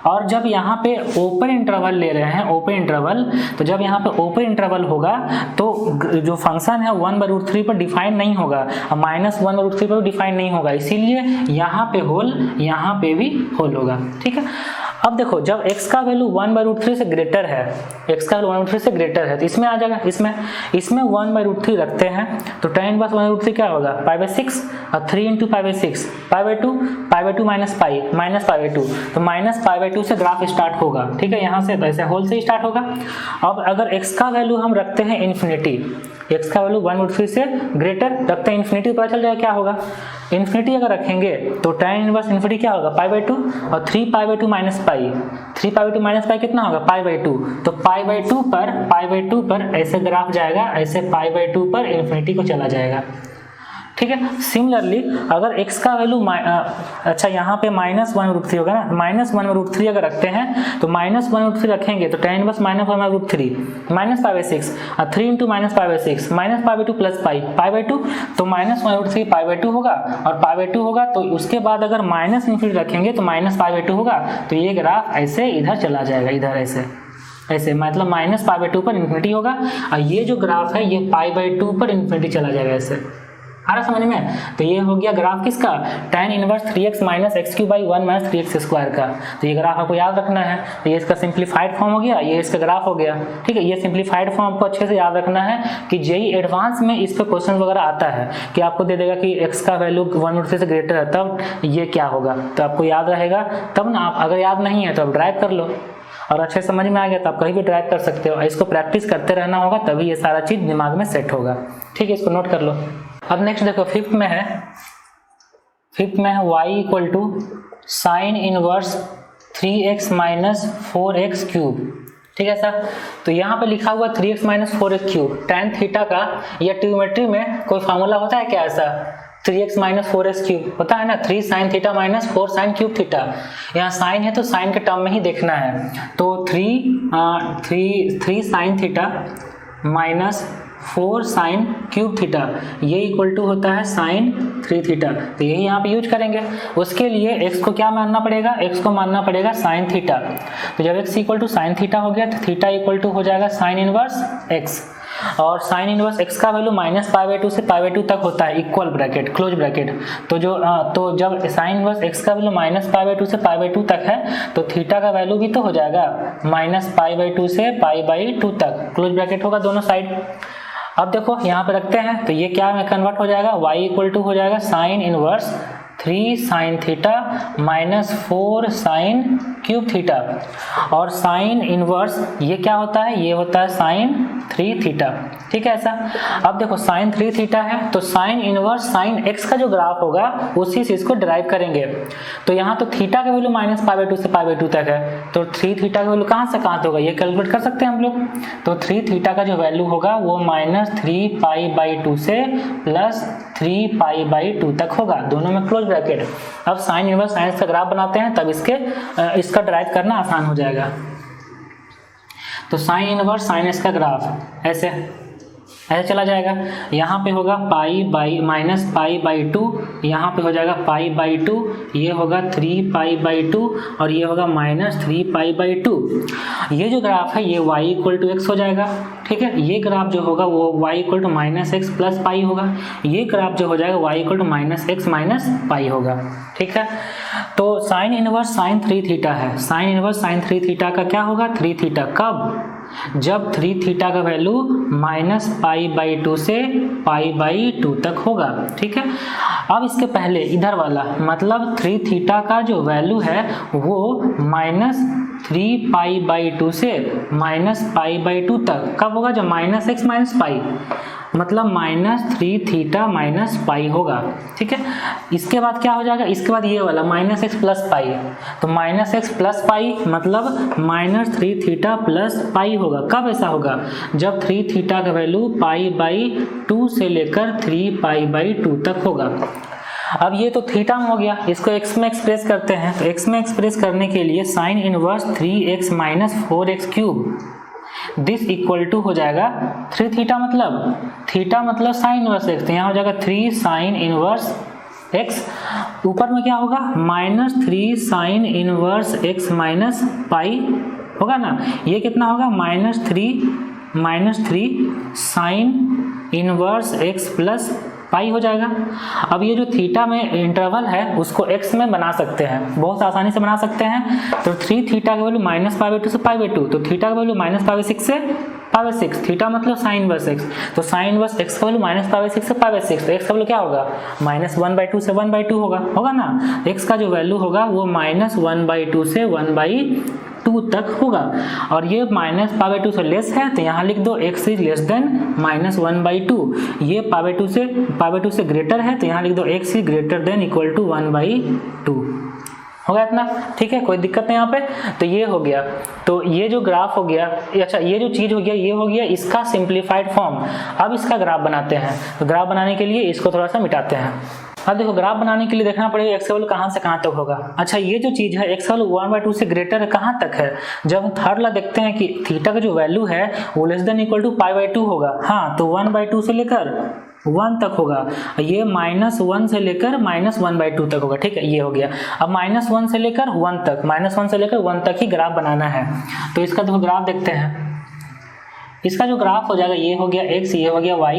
और जब यहाँ पे ओपन इंटरवल ले रहे हैं, ओपन इंटरवल, तो जब यहाँ पे ओपन इंटरवल होगा तो जो फंक्शन है 1/√3 पर डिफाइन नहीं होगा, और -1/√3 पर डिफाइन नहीं होगा, इसीलिए यहाँ पे होल, यहाँ पे भी होल होगा। ठीक है, अब देखो जब x का वैल्यू 1/√3 से ग्रेटर है, x का वैल्यू 1/√3 से ग्रेटर है, तो इसमें आ जाएगा, इसमें 1/√3 रखते हैं, तो tan इनवर्स 1/√3 क्या होगा π/6, और 3 × π/6 π/2 -π/2, तो -π/2 से ग्राफ स्टार्ट होगा। ठीक है, यहाँ से तो ऐसे होल से स्टार्ट होगा। अब अगर x का वैल्यू हम रखते हैं इन्फिनिटी, x का वैल्यू 1/√3 से ग्रेटर रखते हैं इन्फिनिटी, पता चल जाएगा क्या होगा। इन्फिनिटी अगर रखेंगे तो tan इनवर्स इन्फिनिटी क्या होगा π/2, और 3π/2 - π, 3π/2 - π कितना होगा π/2, तो π/2 पर ऐसे ग्राफ जाएगा, ऐसे π/2 पर इन्फिनिटी को चला जाएगा। ठीक है, सिमिलरली अगर x का वैल्यू अच्छा यहाँ पे -1/√3 होगा ना, -1/√3 अगर रखते हैं, तो -1/√3 रखेंगे तो tan इनवर्स -1/√3 -π/6, और 3 × -π/6 -π/2 + π/2, तो -1/√3 π/2 होगा, और π/2 होगा तो उसके बाद अगर -∞ रखेंगे तो -π/2 होगा, तो ये ग्राफ ऐसे इधर चला जाएगा, इधर ऐसे मतलब -π/2 पर इन्फिनिटी होगा, और ये जो ग्राफ है ये π/2 पर इन्फिनिटी चला जाएगा ऐसे। आ रहा समझ में? तो ये हो गया ग्राफ किसका, tan inverse 3x - x³ 3x² का। तो ये ग्राफ आपको याद रखना है। तो ये इसका सिंप्लीफाइड फॉर्म हो गया, ये इसका ग्राफ हो गया। ठीक है, ये सिंप्लीफाइड फॉर्म आपको अच्छे से याद रखना है कि जेईई एडवांस में इस पर क्वेश्चन वगैरह आता है कि आपको दे देगा कि x का वैल्यू 1/√3 से ग्रेटर है, तब ये क्या होगा, तो आपको याद रहेगा तब ना। आप अगर याद नहीं है तो आप ड्राइव कर लो, और अच्छे समझ में आ गया तो आप कहीं भी ड्राइव कर सकते हो। इसको प्रैक्टिस करते रहना होगा, तभी ये सारा चीज़ दिमाग में सेट होगा। ठीक है, इसको नोट कर लो। अब नेक्स्ट देखो, फिफ्थ में है y = sin inverse 3x - 4x³। ठीक है सर, तो यहाँ पे लिखा हुआ 3x - 4x³ tan थीटा का, या ट्रिग्नोमेट्री में कोई फार्मूला होता है क्या ऐसा, 3x - 4x³ होता है ना, 3 sin theta - 4 sin cube theta. यहाँ साइन है तो साइन के टर्म में ही देखना है, तो 3 sin theta -4 sin cube theta, ये इक्वल टू होता है sin 3 थीटा। तो यही यहाँ पे यूज करेंगे। उसके लिए x को क्या मानना पड़ेगा, x को मानना पड़ेगा sin थीटा। तो जब x equal to sin theta हो गया तो थीटा इक्वल टू हो जाएगा sin इनवर्स x, और sin इनवर्स x का वैल्यू -π/2 से π/2 तक होता है, इक्वल ब्रैकेट क्लोज ब्रैकेट। तो जब sin इनवर्स x का वैल्यू -π/2 से π/2 तक है, तो थीटा का वैल्यू भी तो हो जाएगा -π/2 से π/2 तक, क्लोज ब्रैकेट होगा दोनों साइड। अब देखो यहाँ पे रखते हैं, तो ये क्या में कन्वर्ट हो जाएगा, y इक्वल टू हो जाएगा sin inverse 3 sin theta -4 sin cube theta, और sin इनवर्स ये क्या होता है, ये होता है sin 3 थीटा। ठीक है ऐसा। अब देखो sin 3 थीटा है, तो sin इनवर्स sin x का जो ग्राफ होगा उसी से इसको डिराइव करेंगे। तो यहाँ तो थीटा का वैल्यू -π/2 से π/2 तक है, तो 3 थीटा का वैल्यू कहाँ से कहाँ तक होगा, ये कैलकुलेट कर सकते हैं हम लोग। तो 3 थीटा का जो वैल्यू होगा वो -3π/2 से +3π/2 तक होगा, दोनों में क्लोज ब्रैकेट। अब साइन इनवर्स साइंस का ग्राफ बनाते हैं, तब इसका ड्राइव करना आसान हो जाएगा। तो साइन इनवर्स साइनस का ग्राफ ऐसे चला जाएगा। यहाँ पे होगा -π/2, यहाँ पे हो जाएगा π/2, ये होगा 3π/2, और ये होगा -3π/2। ये जो ग्राफ है ये y = x हो जाएगा। ठीक है, ये ग्राफ जो होगा वो y = -x + π होगा, ये ग्राफ जो हो जाएगा y = -x - π होगा। ठीक है, तो साइन इनवर्स sin 3 थीटा है, साइन इनवर्स sin 3 थीटा का क्या होगा, 3 थीटा कब, जब 3 थीटा का वैल्यू -π/2 से π/2 तक होगा। ठीक है, अब इसके पहले इधर वाला मतलब 3 थीटा का जो वैल्यू है वो -3π/2 से -π/2 तक कब होगा, जब -x -π मतलब -3 थीटा -π होगा। ठीक है, इसके बाद क्या हो जाएगा, इसके बाद ये वाला -x + π, तो -x + π मतलब -3 थीटा +π होगा। कब ऐसा होगा, जब 3 थीटा का वैल्यू π/2 से लेकर 3π/2 तक होगा। अब ये तो थीटा में हो गया, इसको x में एक्सप्रेस करते हैं, तो x में एक्सप्रेस करने के लिए sine inverse 3x - 4x³ this equal to हो जाएगा 3 थीटा मतलब साइन इनवर्स x, तो यहाँ हो जाएगा 3 साइन इनवर्स x, ऊपर में क्या होगा -3 साइन इनवर्स x - π होगा ना, ये कितना होगा -3 साइन इनवर्स x + π हो जाएगा। अब ये जो थीटा में इंटरवल है उसको x में बना सकते हैं, बहुत आसानी से बना सकते हैं। तो 3 थीटा का वैल्यू -π/2 से π/2, तो थीटा का वैल्यू -π/6 से π/6, थीटा मतलब साइन इनवर्स x, तो साइन इनवर्स x का वैल्यू -π/6 से π/6, तो x का वैल्यू क्या होगा -1/2 से 1/2 होगा ना। x का जो वैल्यू होगा वो -1/2 से 1/2 तक होगा, और ये -π/2 से लेस है तो यहाँ लिख दो x इज लेस देन -1/2, ये π/2 से ग्रेटर है तो यहाँ लिख दो x is greater than equal to 1/2 होगा इतना। ठीक है, कोई दिक्कत नहीं यहाँ पे। तो ये हो गया, तो ये जो ग्राफ हो गया, अच्छा ये जो चीज हो गया ये हो गया इसका सिंप्लीफाइड फॉर्म। अब इसका ग्राफ बनाते हैं, तो ग्राफ बनाने के लिए इसको थोड़ा सा मिटाते हैं। अब देखो ग्राफ बनाने के लिए देखना पड़ेगा x का वैल्यू कहाँ से कहाँ तक होगा। अच्छा ये जो चीज है x का वैल्यू 1/2 से ग्रेटर है कहाँ तक है, जब थर्ड ला देखते हैं कि थीटा का जो वैल्यू है वो लेस देन इक्वल टू π/2 होगा। हाँ, तो 1/2 से लेकर 1 तक होगा, ये -1 से लेकर -1/2 तक होगा। ठीक है, ये हो गया। अब -1 से लेकर 1 तक, -1 से लेकर 1 तक ही ग्राफ बनाना है। तो इसका देखो ग्राफ देखते हैं, इसका जो ग्राफ हो जाएगा ये हो गया x, ये हो गया y,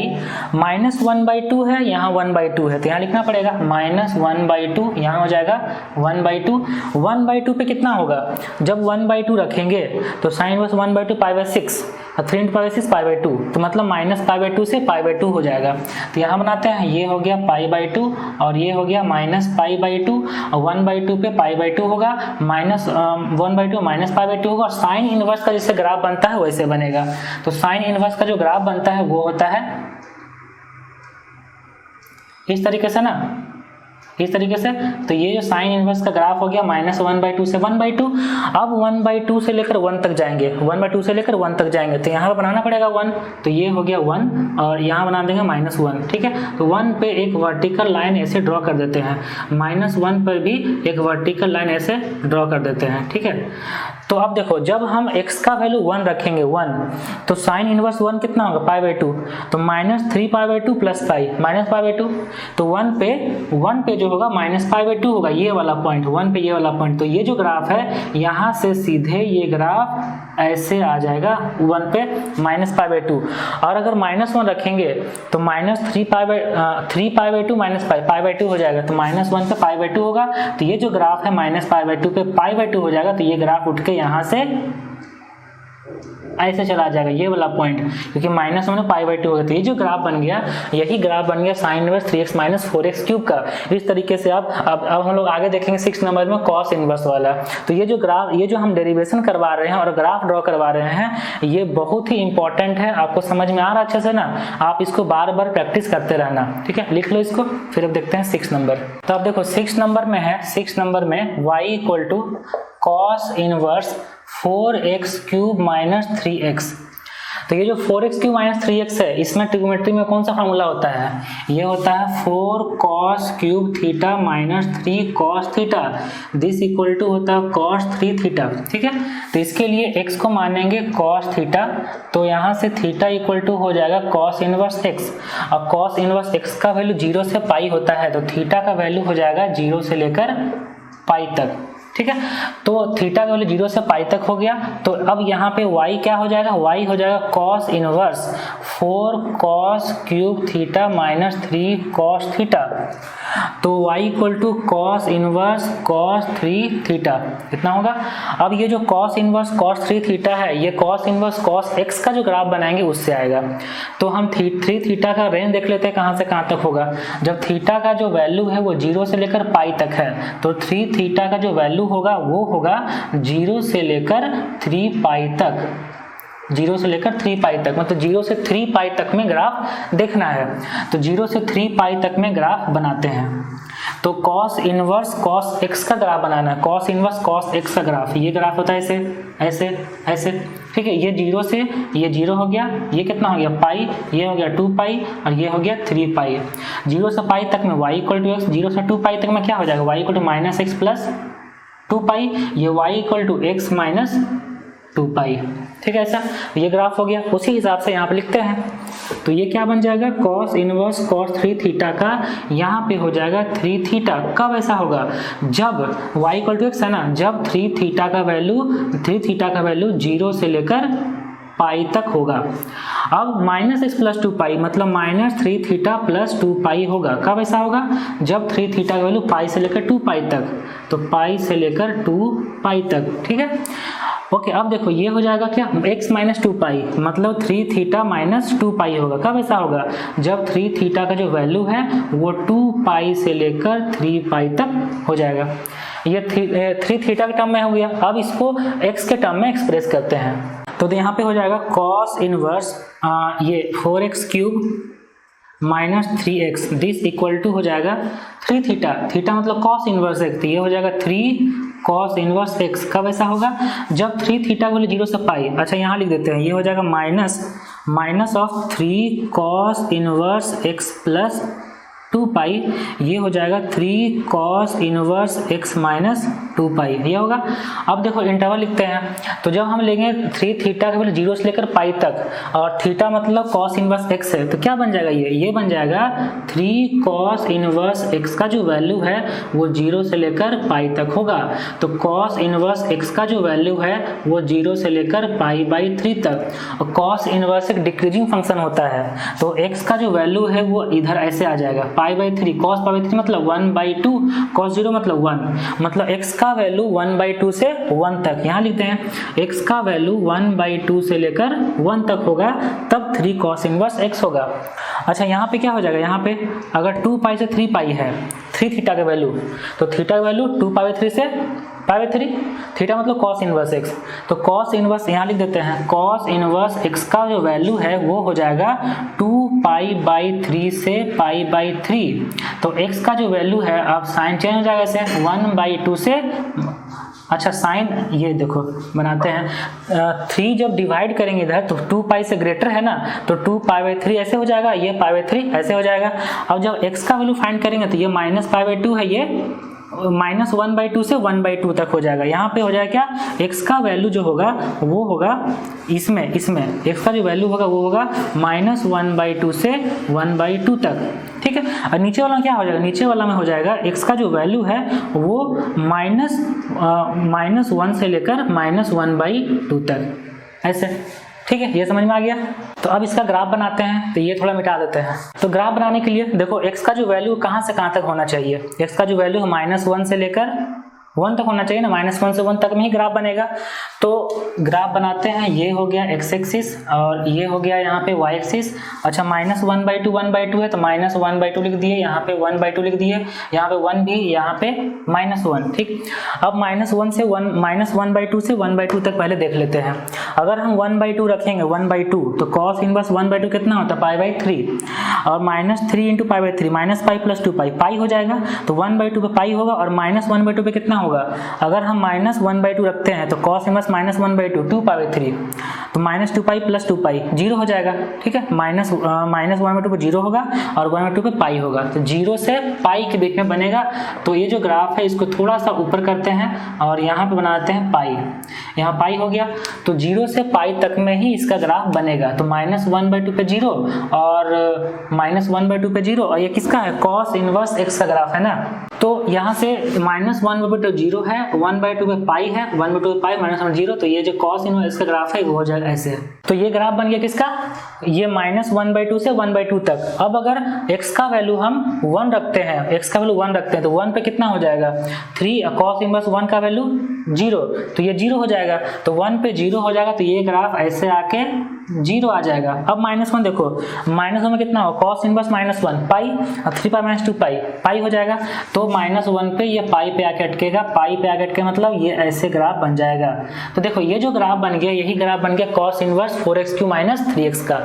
-1/2 है, यहाँ 1/2 है तो यहाँ लिखना पड़ेगा -1/2, यहाँ हो जाएगा 1/2। 1/2 पे कितना होगा, जब 1/2 रखेंगे तो साइन इनवर्स 1/2 π/6, 3 × π/6 π/2, तो मतलब -π/2 से π/2 हो जाएगा। तो यहाँ बनाते हैं, ये हो गया π/2 और ये हो गया -π/2, और 1/2 पे π/2 होगा, -1/2 -π/2 होगा, और साइन इनवर्स का जैसे ग्राफ बनता है वैसे बनेगा। तो साइन इनवर्स का जो ग्राफ बनता है वो होता है इस तरीके से ना, इस तरीके से। तो ये जो साइन इनवर्स का ग्राफ हो गया -1/2 से 1/2। अब 1/2 से लेकर 1 तक जाएंगे, 1/2 से लेकर 1 तक जाएंगे, तो यहाँ पर बनाना पड़ेगा 1, तो ये हो गया 1 और यहाँ बना देंगे -1। ठीक है, तो 1 पे एक वर्टिकल लाइन ऐसे ड्रॉ कर देते हैं, -1 पर भी एक वर्टिकल लाइन ऐसे ड्रॉ कर देते हैं। ठीक है, तो अब देखो जब हम x का वैल्यू 1 रखेंगे 1, तो साइन इनवर्स 1 कितना होगा π/2, तो -3π/2 + π -π/2, तो 1 पे जो होगा -π/2 होगा, ये वाला पॉइंट 1 पे, ये वाला पॉइंट। तो ये जो ग्राफ है यहाँ से सीधे ये ग्राफ ऐसे आ जाएगा 1 पे -π/2, और अगर -1 रखेंगे तो -3π/2 -π/2 हो जाएगा, तो -1 पे π/2 होगा, तो ये जो ग्राफ है -π/2 पे π/2 हो जाएगा, तो ये ग्राफ उठ के यहाँ से ऐसे चला जाएगा ये वाला पॉइंट, क्योंकि -1 में π/2 होगा। तो ये जो ग्राफ बन गया, यही ग्राफ बन गया साइन इनवर्स 3x - 4x³ का। इस तरीके से अब हम लोग आगे देखेंगे 6 नंबर में कॉस इनवर्स वाला। तो ये जो ग्राफ, ये जो हम डेरिवेशन करवा रहे हैं और ग्राफ ड्रॉ करवा रहे हैं, ये बहुत ही इंपॉर्टेंट है। आपको समझ में आ रहा है अच्छे से ना, आप इसको बार बार प्रैक्टिस करते रहना। ठीक है, लिख लो इसको। फिर अब देखते हैं 6 नंबर। तो अब देखो 6 नंबर में है, 6 नंबर में y = cos inverse 4x³ - 3x। तो ये जो 4x³ - 3x है, इसमें ट्रिग्नोमेट्री में कौन सा फार्मूला होता है, ये होता है 4cos³ θ - 3cos θ this equal to होता है cos 3 θ। ठीक है, तो इसके लिए x को मानेंगे cos θ, तो यहाँ से θ इक्वल टू हो जाएगा cos इनवर्स x, और cos इनवर्स x का वैल्यू 0 से π होता है, तो θ का वैल्यू हो जाएगा 0 से लेकर π तक। ठीक है, तो थीटा का वैल्यू 0 से π तक हो गया। तो अब यहाँ पे y क्या हो जाएगा, y हो जाएगा cos इनवर्स 4cos³ θ - 3cos θ। तो y equal to cos inverse cos 3 theta इतना होगा। अब ये जो कॉस इनवर्स कॉस 3 थीटा है ये कॉस इनवर्स कॉस x का जो ग्राफ बनाएंगे उससे आएगा। तो हम 3 थीटा का रेंज देख लेते हैं कहाँ से कहाँ तक होगा। जब थीटा का जो वैल्यू है वो 0 से लेकर पाई तक है तो 3 थीटा का जो वैल्यू होगा वो होगा 0 से लेकर 3 पाई तक, 0 से लेकर 3 पाई तक, मतलब 0 से 3 पाई तक में ग्राफ देखना है। तो 0 से 3 पाई तक में ग्राफ बनाते हैं। तो cos इनवर्स cos x का ग्राफ बनाना है, cos इनवर्स cos x का ग्राफ, ये ग्राफ होता है ऐसे ऐसे ऐसे, ठीक है। ये 0 से ये 0 हो गया, ये कितना हो गया पाई, ये हो गया 2 पाई और ये हो गया 3 पाई। 0 से पाई तक में y इक्वल टू एक्स, 0 से 2 पाई तक में क्या हो जाएगा y equal to minus x plus 2 pi, ये y equal to x minus 2 pi, ठीक है। ऐसा ये ग्राफ हो गया, उसी हिसाब से यहाँ पे लिखते हैं। तो ये क्या बन जाएगा cos इनवर्स cos 3 थीटा का यहाँ पे हो जाएगा 3 थीटा। कब ऐसा होगा, जब y इक्वल टू एक्स है ना, जब 3 थीटा का वैल्यू 0 से लेकर पाई तक होगा। अब माइनस एक्स प्लस 2 पाई मतलब माइनस 3 थीटा प्लस 2 पाई होगा। कब ऐसा होगा, जब 3 थीटा का वैल्यू पाई से लेकर 2 पाई तक, तो पाई से लेकर 2 पाई तक, ठीक है। ओके, अब देखो ये हो जाएगा क्या x माइनस 2 पाई मतलब 3 थीटा माइनस 2 पाई होगा। कब ऐसा होगा, जब 3 थीटा का जो वैल्यू है वो 2 पाई से लेकर 3 पाई तक हो जाएगा। ये 3 थीटा के टर्म में हो गया। अब इसको x के टर्म में एक्सप्रेस करते हैं तो यहाँ पे हो जाएगा cos इनवर्स ये 4x cube minus 3x this equal to हो जाएगा 3 थीटा, थीटा मतलब cos इनवर्स x, ये हो जाएगा 3 cos इनवर्स x। कब ऐसा होगा, जब 3 थीटा बोले 0 से पाई, अच्छा यहाँ लिख देते हैं, ये हो जाएगा minus of 3 cos inverse x plus 2 pi, ये हो जाएगा 3 cos inverse x minus 2 pi, ये होगा। अब देखो इंटरवल लिखते हैं, तो जब हम लेंगे 3 थीटा के पहले 0 से लेकर पाई तक और थीटा मतलब cos इनवर्स x है, तो क्या बन जाएगा, ये बन जाएगा 3 cos इनवर्स x का जो वैल्यू है वो 0 से लेकर पाई तक होगा। तो cos इनवर्स x का जो वैल्यू है वो 0 से लेकर पाई बाई 3 तक, और cos इनवर्स एक डिक्रीजिंग फंक्शन होता है तो x का जो वैल्यू है वो इधर ऐसे आ जाएगा pi by 3, cos pi by 3 मतलब 1/2, cos 0 मतलब 1, मतलब x का वैल्यू 1/2 से 1 तक, यहाँ लिखते हैं x का वैल्यू 1/2 से लेकर 1 तक होगा, तब 3 cos इनवर्स x होगा। अच्छा यहाँ पे क्या हो जाएगा, यहाँ पे अगर 2 पाई से 3 पाई है 3 थीटा का वैल्यू, तो थीटा का वैल्यू 2 पाई बाई 3 से पाई बाई 3, थीटा मतलब cos इनवर्स x, तो cos इनवर्स यहाँ लिख देते हैं, cos इनवर्स x का जो वैल्यू है वो हो जाएगा 2 पाई बाई 3 से पाई बाई 3, तो x का जो वैल्यू है अब साइन चेंज हो जाएगा ऐसे 1/2 से, अच्छा साइन ये देखो बनाते हैं 3 जब डिवाइड करेंगे इधर तो 2 पाई से ग्रेटर है ना, तो 2 पाई बाई 3 ऐसे हो जाएगा, ये पाई बाई 3 ऐसे हो जाएगा। अब जब x का वैल्यू फाइंड करेंगे तो ये माइनस पाई बाई 2 है, ये माइनस 1/2 से 1/2 तक हो जाएगा। यहाँ पे हो जाएगा क्या, x का वैल्यू जो होगा वो होगा इसमें x का जो वैल्यू होगा वो होगा माइनस 1/2 से 1/2 तक, ठीक है। और नीचे वाला क्या हो जाएगा, नीचे वाला में हो जाएगा x का जो वैल्यू है वो माइनस 1 से लेकर माइनस 1/2 तक, ऐसे, ठीक है। ये समझ में आ गया। तो अब इसका ग्राफ बनाते हैं, तो ये थोड़ा मिटा देते हैं। तो ग्राफ बनाने के लिए देखो x का जो वैल्यू कहाँ से कहाँ तक होना चाहिए, x का जो वैल्यू है -1 से लेकर 1 तक होना चाहिए ना, -1 से 1 तक में ही ग्राफ बनेगा। तो ग्राफ बनाते हैं, ये हो गया x एक्सिस और ये हो गया यहाँ पे y एक्सिस। अच्छा -1/2 है तो -1/2 लिख दिए, यहाँ पे 1/2 लिख दिए, यहाँ पे 1 भी, यहाँ पे -1, ठीक। अब -1 से 1 -1/2 से 1/2 तक पहले देख लेते हैं। अगर हम 1/2 रखेंगे 1/2 तो cos इनवर्स 1/2 कितना होता है पाई बाई 3, और -3 × pi by 3 minus pi plus 2 पाई, पाई हो जाएगा, तो 1/2 पे पाई होगा और -1/2 पे कितना होगा, अगर हम -1/2 रखते हैं तो cos इनवर्स -1/2 2 पाई बाई 3, तो -2 पाई प्लस 2 पाई 0 हो जाएगा, ठीक है। -1/2 पे 0 होगा और 1/2 पे पाई होगा, तो 0 से पाई के बीच में बनेगा। तो ये जो ग्राफ है इसको थोड़ा सा ऊपर करते हैं और यहाँ पे बनाते हैं पाई, यहाँ पाई हो गया, तो 0 से पाई तक में ही इसका ग्राफ बनेगा। तो -1/2 पे 0 और -1/2 पे 0, और ये किसका है, cos इनवर्स x का ग्राफ है ना। तो यहाँ से -1/2 0 है, 1/2 पे पाई है, 1/2 पे पाई -1/0, तो ये जो cos इनवर्स का ग्राफ है वो हो जाएगा ऐसे। तो ये ग्राफ बन गया किसका, ये -1/2 से 1/2 तक। अब अगर x का वैल्यू हम 1 रखते हैं, x का वैल्यू 1 रखते हैं तो 1 पे कितना हो जाएगा 3, cos इनवर्स 1 का वैल्यू 0, तो ये 0 हो जाएगा। तो 1 पे 0 हो जाएगा तो ये ग्राफ ऐसे आके 0 आ जाएगा। अब -1 देखो, -1 में कितना हो, cos इनवर्स -1 पाई, 3 पाई -2 पाई, पाई हो जाएगा। तो -1 पे ये पाई पे आके अटकेगा, पाई पे आके अटके मतलब ये ऐसे ग्राफ बन जाएगा। तो देखो ये जो ग्राफ बन गया, यही ग्राफ बन गया cos इनवर्स 4x³ - 3x का।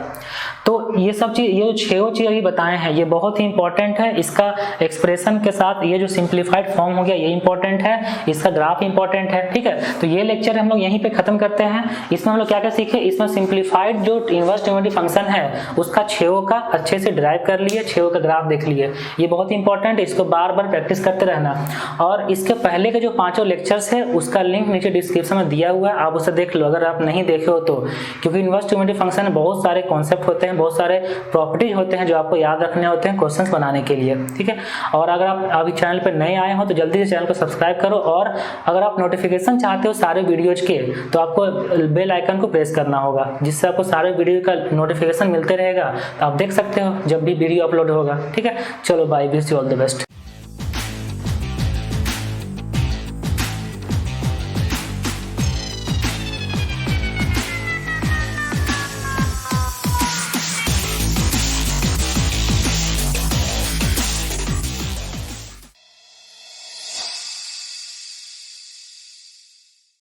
तो ये सब चीज, ये जो 6 चीज अभी बताए हैं ये बहुत ही इंपॉर्टेंट है। इसका एक्सप्रेशन के साथ ये जो सिंप्लीफाइड फॉर्म हो गया ये इंपॉर्टेंट है, इसका ग्राफ इंपॉर्टेंट है, ठीक है। तो ये लेक्चर हम लोग यहीं पे खत्म करते हैं। इसमें हम लोग क्या क्या सीखे, इसमें सिंप्लीफाइड जो इनवर्स ट्रिग्नोमेट्री फंक्शन है उसका 6 का अच्छे से ड्राइव कर लिए, 6 का ग्राफ देख लिए, ये बहुत ही इंपॉर्टेंट है, इसको बार बार प्रैक्टिस करते रहना। और इसके पहले के जो 5 लेक्चर्स है उसका लिंक नीचे डिस्क्रिप्शन में दिया हुआ है, आप उसे देख लो अगर आप नहीं देखे हो तो। क्योंकि इनवर्स ट्रिग्नोमेट्री फंक्शन में बहुत सारे कॉन्सेप्ट होते हैं, बहुत सारे प्रॉपर्टीज होते हैं जो आपको याद रखने होते हैं क्वेश्चंस बनाने के लिए, ठीक है। और अगर आप अभी चैनल पर नए आए हो तो जल्दी से चैनल को सब्सक्राइब करो, और अगर आप नोटिफिकेशन चाहते हो सारे वीडियोज के तो आपको बेल आइकन को प्रेस करना होगा, जिससे आपको सारे वीडियो का नोटिफिकेशन मिलते रहेगा, तो आप देख सकते हो जब भी वीडियो अपलोड होगा, ठीक है। चलो bye, wish you all the best.